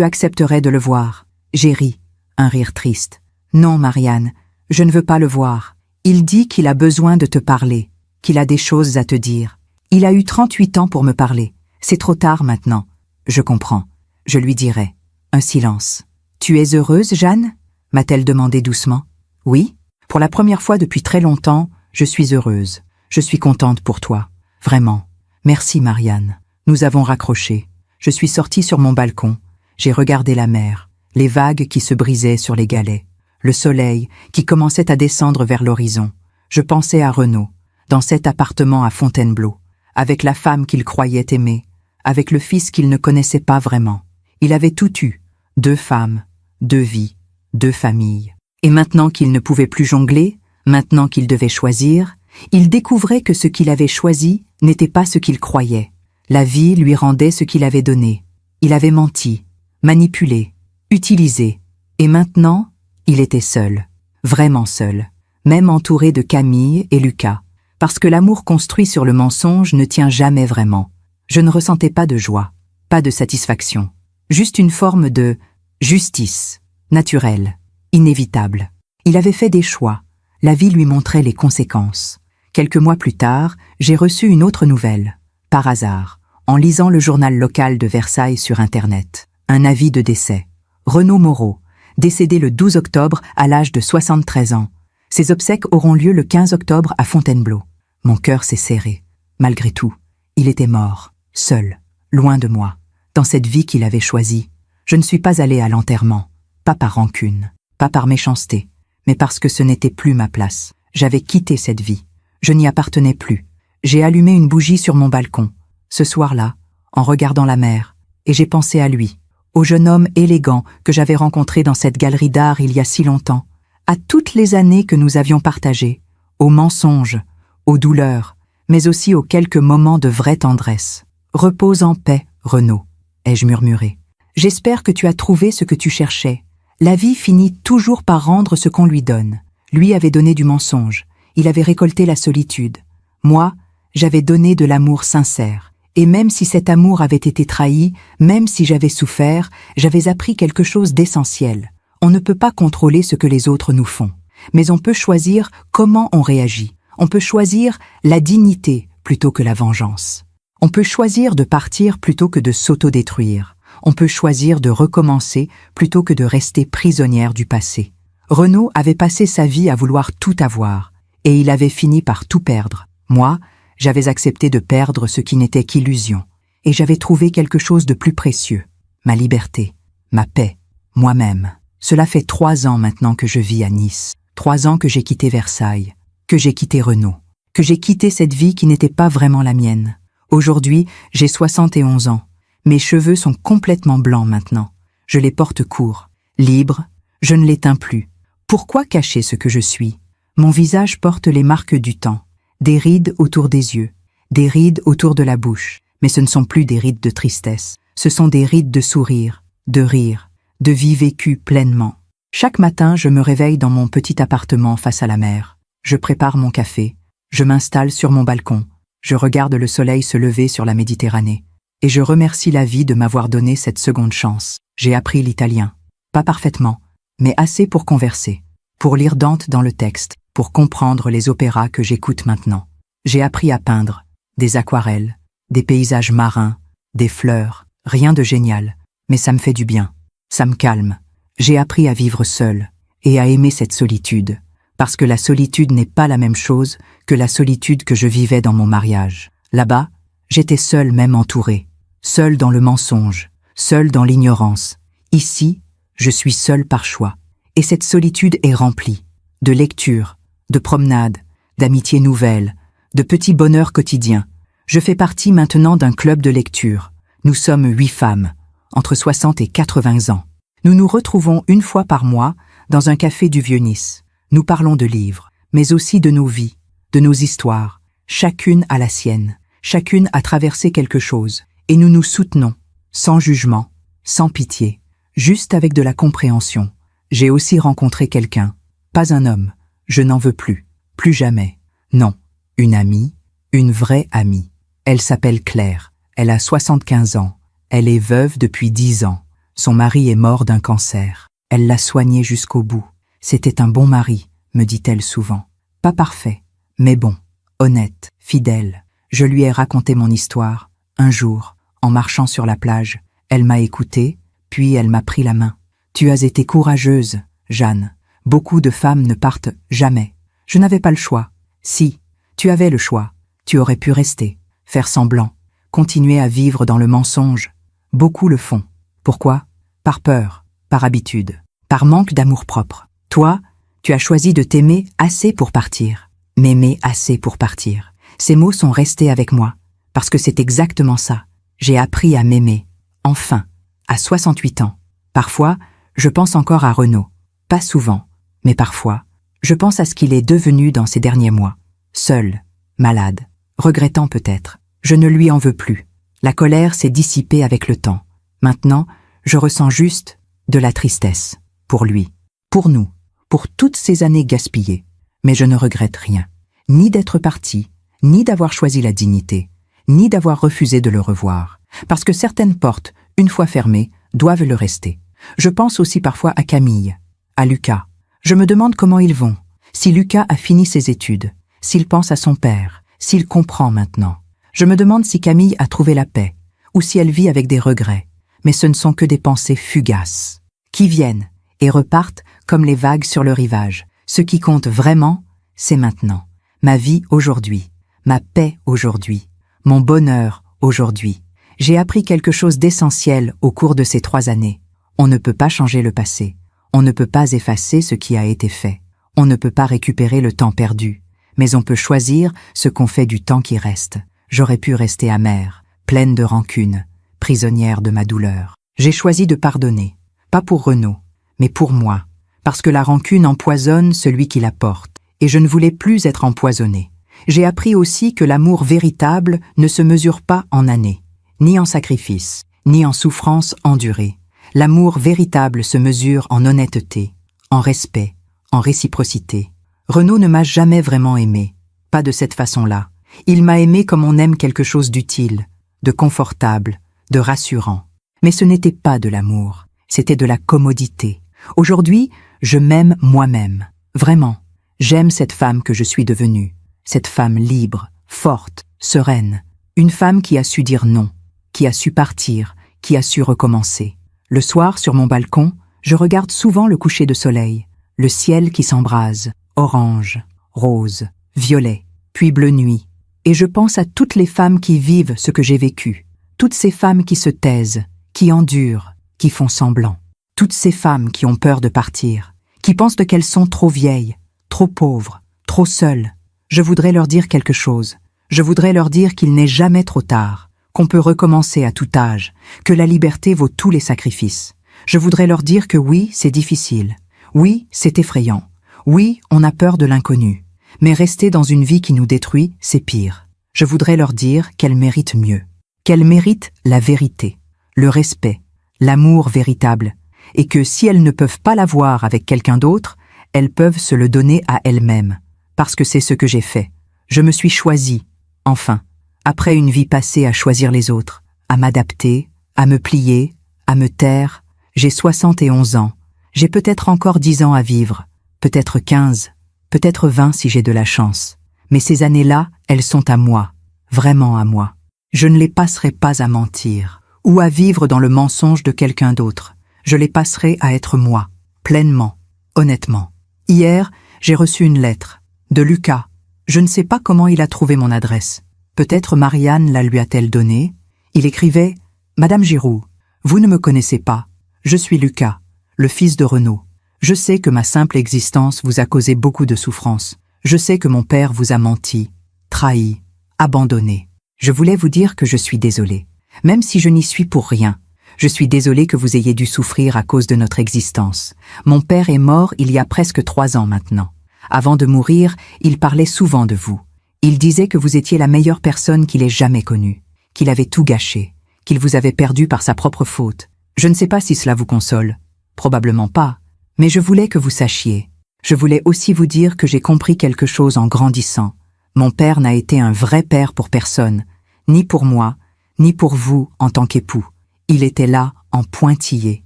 S1: accepterais de le voir. » J'ai ri, un rire triste. « Non, Marianne, je ne veux pas le voir. Il dit qu'il a besoin de te parler, qu'il a des choses à te dire. Il a eu 38 ans pour me parler. C'est trop tard maintenant. Je comprends. Je lui dirai. » Un silence. « Tu es heureuse, Jeanne ?» m'a-t-elle demandé doucement. « Oui, pour la première fois depuis très longtemps, je suis heureuse. Je suis contente pour toi. Vraiment. Merci, Marianne. » Nous avons raccroché. Je suis sortie sur mon balcon. J'ai regardé la mer, les vagues qui se brisaient sur les galets, le soleil qui commençait à descendre vers l'horizon. Je pensais à Renaud, dans cet appartement à Fontainebleau, avec la femme qu'il croyait aimer, avec le fils qu'il ne connaissait pas vraiment. Il avait tout eu, 2 femmes, 2 vies, 2 familles. Et maintenant qu'il ne pouvait plus jongler, maintenant qu'il devait choisir, il découvrait que ce qu'il avait choisi n'était pas ce qu'il croyait. La vie lui rendait ce qu'il avait donné. Il avait menti, manipulé, utilisé. Et maintenant, il était seul, vraiment seul, même entouré de Camille et Lucas. Parce que l'amour construit sur le mensonge ne tient jamais vraiment. Je ne ressentais pas de joie, pas de satisfaction. Juste une forme de justice, naturelle, inévitable. Il avait fait des choix. La vie lui montrait les conséquences. Quelques mois plus tard, j'ai reçu une autre nouvelle. Par hasard, en lisant le journal local de Versailles sur Internet. Un avis de décès. Renaud Moreau, décédé le 12 octobre à l'âge de 73 ans. Ses obsèques auront lieu le 15 octobre à Fontainebleau. Mon cœur s'est serré. Malgré tout, il était mort, seul, loin de moi, dans cette vie qu'il avait choisie. Je ne suis pas allée à l'enterrement, pas par rancune, pas par méchanceté, mais parce que ce n'était plus ma place. J'avais quitté cette vie. Je n'y appartenais plus. J'ai allumé une bougie sur mon balcon, ce soir-là, en regardant la mer, et j'ai pensé à lui, au jeune homme élégant que j'avais rencontré dans cette galerie d'art il y a si longtemps, à toutes les années que nous avions partagées, aux mensonges, aux douleurs, mais aussi aux quelques moments de vraie tendresse. « Repose en paix, Renaud », ai-je murmuré. « J'espère que tu as trouvé ce que tu cherchais. La vie finit toujours par rendre ce qu'on lui donne. » Lui avait donné du mensonge, il avait récolté la solitude. Moi, j'avais donné de l'amour sincère. Et même si cet amour avait été trahi, même si j'avais souffert, j'avais appris quelque chose d'essentiel. On ne peut pas contrôler ce que les autres nous font, mais on peut choisir comment on réagit. On peut choisir la dignité plutôt que la vengeance. On peut choisir de partir plutôt que de s'autodétruire. On peut choisir de recommencer plutôt que de rester prisonnière du passé. Renaud avait passé sa vie à vouloir tout avoir, et il avait fini par tout perdre. Moi, j'avais accepté de perdre ce qui n'était qu'illusion, et j'avais trouvé quelque chose de plus précieux, ma liberté, ma paix, moi-même. Cela fait 3 ans maintenant que je vis à Nice, 3 ans que j'ai quitté Versailles, que j'ai quitté Renaud, que j'ai quitté cette vie qui n'était pas vraiment la mienne. Aujourd'hui, j'ai 71 ans. Mes cheveux sont complètement blancs maintenant. Je les porte courts, libres, je ne les teins plus. Pourquoi cacher ce que je suis? Mon visage porte les marques du temps. Des rides autour des yeux, des rides autour de la bouche, mais ce ne sont plus des rides de tristesse, ce sont des rides de sourire, de rire, de vie vécue pleinement. Chaque matin, je me réveille dans mon petit appartement face à la mer. Je prépare mon café, je m'installe sur mon balcon, je regarde le soleil se lever sur la Méditerranée, et je remercie la vie de m'avoir donné cette seconde chance. J'ai appris l'italien, pas parfaitement, mais assez pour converser, pour lire Dante dans le texte, pour comprendre les opéras que j'écoute maintenant. J'ai appris à peindre, des aquarelles, des paysages marins, des fleurs, rien de génial, mais ça me fait du bien, ça me calme. J'ai appris à vivre seul et à aimer cette solitude, parce que la solitude n'est pas la même chose que la solitude que je vivais dans mon mariage. Là-bas, j'étais seul même entouré, seul dans le mensonge, seul dans l'ignorance. Ici, je suis seul par choix, et cette solitude est remplie de lectures, de promenades, d'amitiés nouvelles, de petits bonheurs quotidiens. Je fais partie maintenant d'un club de lecture. Nous sommes 8 femmes, entre 60 et 80 ans. Nous nous retrouvons une fois par mois dans un café du Vieux-Nice. Nous parlons de livres, mais aussi de nos vies, de nos histoires. Chacune a la sienne, chacune a traversé quelque chose, et nous nous soutenons, sans jugement, sans pitié, juste avec de la compréhension. J'ai aussi rencontré quelqu'un, pas un homme. Je n'en veux plus, plus jamais. Non, une amie, une vraie amie. Elle s'appelle Claire, elle a 75 ans, elle est veuve depuis 10 ans. Son mari est mort d'un cancer. Elle l'a soigné jusqu'au bout. C'était un bon mari, me dit-elle souvent. Pas parfait, mais bon, honnête, fidèle. Je lui ai raconté mon histoire. Un jour, en marchant sur la plage, elle m'a écoutée, puis elle m'a pris la main. Tu as été courageuse, Jeanne. Beaucoup de femmes ne partent jamais. Je n'avais pas le choix. Si, tu avais le choix. Tu aurais pu rester, faire semblant, continuer à vivre dans le mensonge. Beaucoup le font. Pourquoi? Par peur, par habitude, par manque d'amour-propre. Toi, tu as choisi de t'aimer assez pour partir. M'aimer assez pour partir. Ces mots sont restés avec moi, parce que c'est exactement ça. J'ai appris à m'aimer, enfin, à 68 ans. Parfois, je pense encore à Renaud. Pas souvent. Mais parfois, je pense à ce qu'il est devenu dans ces derniers mois. Seul, malade, regrettant peut-être. Je ne lui en veux plus. La colère s'est dissipée avec le temps. Maintenant, je ressens juste de la tristesse. Pour lui, pour nous, pour toutes ces années gaspillées. Mais je ne regrette rien. Ni d'être parti, ni d'avoir choisi la dignité, ni d'avoir refusé de le revoir. Parce que certaines portes, une fois fermées, doivent le rester. Je pense aussi parfois à Camille, à Lucas. Je me demande comment ils vont, si Lucas a fini ses études, s'il pense à son père, s'il comprend maintenant. Je me demande si Camille a trouvé la paix, ou si elle vit avec des regrets. Mais ce ne sont que des pensées fugaces, qui viennent et repartent comme les vagues sur le rivage. Ce qui compte vraiment, c'est maintenant. Ma vie aujourd'hui, ma paix aujourd'hui, mon bonheur aujourd'hui. J'ai appris quelque chose d'essentiel au cours de ces 3 années. On ne peut pas changer le passé. On ne peut pas effacer ce qui a été fait. On ne peut pas récupérer le temps perdu. Mais on peut choisir ce qu'on fait du temps qui reste. J'aurais pu rester amère, pleine de rancune, prisonnière de ma douleur. J'ai choisi de pardonner. Pas pour Renaud, mais pour moi. Parce que la rancune empoisonne celui qui la porte. Et je ne voulais plus être empoisonnée. J'ai appris aussi que l'amour véritable ne se mesure pas en années, ni en sacrifices, ni en souffrances endurées. L'amour véritable se mesure en honnêteté, en respect, en réciprocité, Renaud ne m'a jamais vraiment aimé. Pas de cette façon-là. Il m'a aimé comme on aime quelque chose d'utile, de confortable, de rassurant. Mais ce n'était pas de l'amour, c'était de la commodité. Aujourd'hui, je m'aime moi-même. Vraiment, j'aime cette femme que je suis devenue. Cette femme libre, forte, sereine. Une femme qui a su dire non, qui a su partir, qui a su recommencer. Le soir, sur mon balcon, je regarde souvent le coucher de soleil, le ciel qui s'embrase, orange, rose, violet, puis bleu nuit. Et je pense à toutes les femmes qui vivent ce que j'ai vécu, toutes ces femmes qui se taisent, qui endurent, qui font semblant, toutes ces femmes qui ont peur de partir, qui pensent qu'elles sont trop vieilles, trop pauvres, trop seules. Je voudrais leur dire quelque chose. Je voudrais leur dire qu'il n'est jamais trop tard, qu'on peut recommencer à tout âge, que la liberté vaut tous les sacrifices. Je voudrais leur dire que oui, c'est difficile. Oui, c'est effrayant. Oui, on a peur de l'inconnu. Mais rester dans une vie qui nous détruit, c'est pire. Je voudrais leur dire qu'elles méritent mieux. Qu'elles méritent la vérité, le respect, l'amour véritable, et que si elles ne peuvent pas l'avoir avec quelqu'un d'autre, elles peuvent se le donner à elles-mêmes. Parce que c'est ce que j'ai fait. Je me suis choisie, enfin, après une vie passée à choisir les autres, à m'adapter, à me plier, à me taire. J'ai 71 ans. J'ai peut-être encore 10 ans à vivre, peut-être 15, peut-être 20 si j'ai de la chance. Mais ces années-là, elles sont à moi, vraiment à moi. Je ne les passerai pas à mentir, ou à vivre dans le mensonge de quelqu'un d'autre. Je les passerai à être moi, pleinement, honnêtement. Hier, j'ai reçu une lettre, de Lucas. Je ne sais pas comment il a trouvé mon adresse. Peut-être Marianne la lui a-t-elle donnée. Il écrivait « Madame Giroux, vous ne me connaissez pas. Je suis Lucas, le fils de Renaud. Je sais que ma simple existence vous a causé beaucoup de souffrance. Je sais que mon père vous a menti, trahi, abandonné. Je voulais vous dire que je suis désolé, même si je n'y suis pour rien. Je suis désolé que vous ayez dû souffrir à cause de notre existence. Mon père est mort il y a presque 3 ans maintenant. Avant de mourir, il parlait souvent de vous. Il disait que vous étiez la meilleure personne qu'il ait jamais connue, qu'il avait tout gâché, qu'il vous avait perdu par sa propre faute. Je ne sais pas si cela vous console. Probablement pas. Mais je voulais que vous sachiez. Je voulais aussi vous dire que j'ai compris quelque chose en grandissant. Mon père n'a été un vrai père pour personne, ni pour moi, ni pour vous en tant qu'époux. Il était là, en pointillé,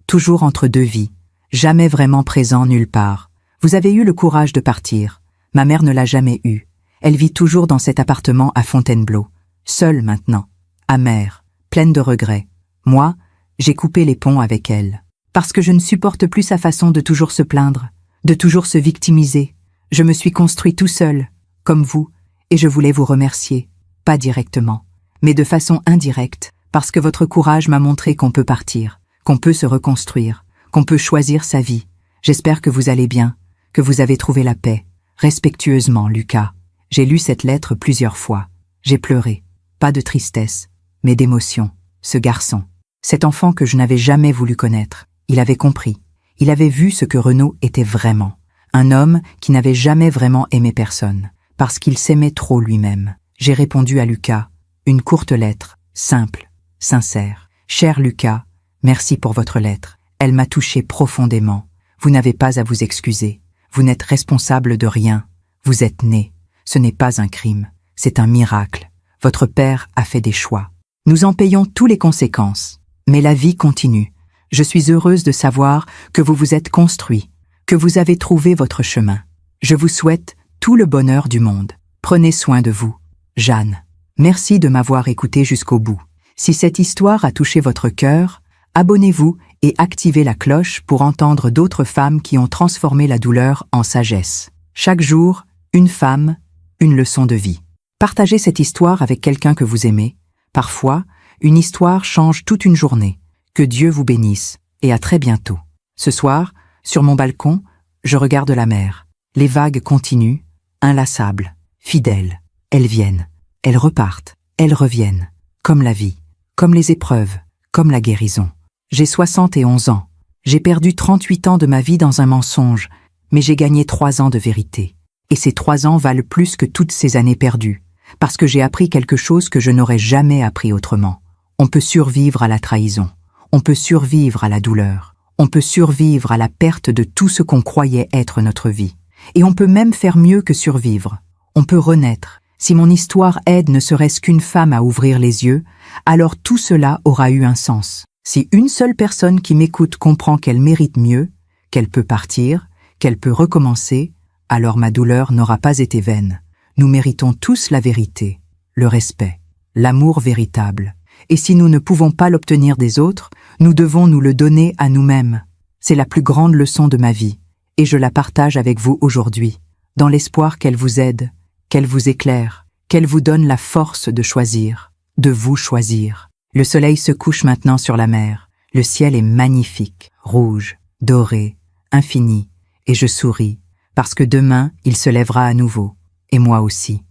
S1: toujours entre deux vies, jamais vraiment présent nulle part. Vous avez eu le courage de partir. Ma mère ne l'a jamais eu. Elle vit toujours dans cet appartement à Fontainebleau, seule maintenant, amère, pleine de regrets. Moi, j'ai coupé les ponts avec elle. Parce que je ne supporte plus sa façon de toujours se plaindre, de toujours se victimiser. Je me suis construit tout seul, comme vous, et je voulais vous remercier, pas directement, mais de façon indirecte, parce que votre courage m'a montré qu'on peut partir, qu'on peut se reconstruire, qu'on peut choisir sa vie. J'espère que vous allez bien, que vous avez trouvé la paix. Respectueusement, Lucas. J'ai lu cette lettre plusieurs fois. J'ai pleuré, pas de tristesse, mais d'émotion. Ce garçon, cet enfant que je n'avais jamais voulu connaître, il avait compris. Il avait vu ce que Renaud était vraiment. Un homme qui n'avait jamais vraiment aimé personne, parce qu'il s'aimait trop lui-même. J'ai répondu à Lucas, une courte lettre, simple, sincère. Cher Lucas, merci pour votre lettre. Elle m'a touché profondément. Vous n'avez pas à vous excuser. Vous n'êtes responsable de rien. Vous êtes né. Ce n'est pas un crime. C'est un miracle. Votre père a fait des choix. Nous en payons toutes les conséquences. Mais la vie continue. Je suis heureuse de savoir que vous vous êtes construit, que vous avez trouvé votre chemin. Je vous souhaite tout le bonheur du monde. Prenez soin de vous. Jeanne. Merci de m'avoir écouté jusqu'au bout. Si cette histoire a touché votre cœur, abonnez-vous et activez la cloche pour entendre d'autres femmes qui ont transformé la douleur en sagesse. Chaque jour, une femme, une leçon de vie. Partagez cette histoire avec quelqu'un que vous aimez. Parfois, une histoire change toute une journée. Que Dieu vous bénisse et à très bientôt. Ce soir, sur mon balcon, je regarde la mer. Les vagues continuent, inlassables, fidèles. Elles viennent, elles repartent, elles reviennent. Comme la vie, comme les épreuves, comme la guérison. J'ai 71 ans. J'ai perdu 38 ans de ma vie dans un mensonge, mais j'ai gagné 3 ans de vérité. Et ces 3 ans valent plus que toutes ces années perdues, parce que j'ai appris quelque chose que je n'aurais jamais appris autrement. On peut survivre à la trahison. On peut survivre à la douleur. On peut survivre à la perte de tout ce qu'on croyait être notre vie. Et on peut même faire mieux que survivre. On peut renaître. Si mon histoire aide ne serait-ce qu'une femme à ouvrir les yeux, alors tout cela aura eu un sens. Si une seule personne qui m'écoute comprend qu'elle mérite mieux, qu'elle peut partir, qu'elle peut recommencer, alors ma douleur n'aura pas été vaine. Nous méritons tous la vérité, le respect, l'amour véritable. Et si nous ne pouvons pas l'obtenir des autres, nous devons nous le donner à nous-mêmes. C'est la plus grande leçon de ma vie, et je la partage avec vous aujourd'hui, dans l'espoir qu'elle vous aide, qu'elle vous éclaire, qu'elle vous donne la force de choisir, de vous choisir. Le soleil se couche maintenant sur la mer, le ciel est magnifique, rouge, doré, infini, et je souris, parce que demain il se lèvera à nouveau, et moi aussi.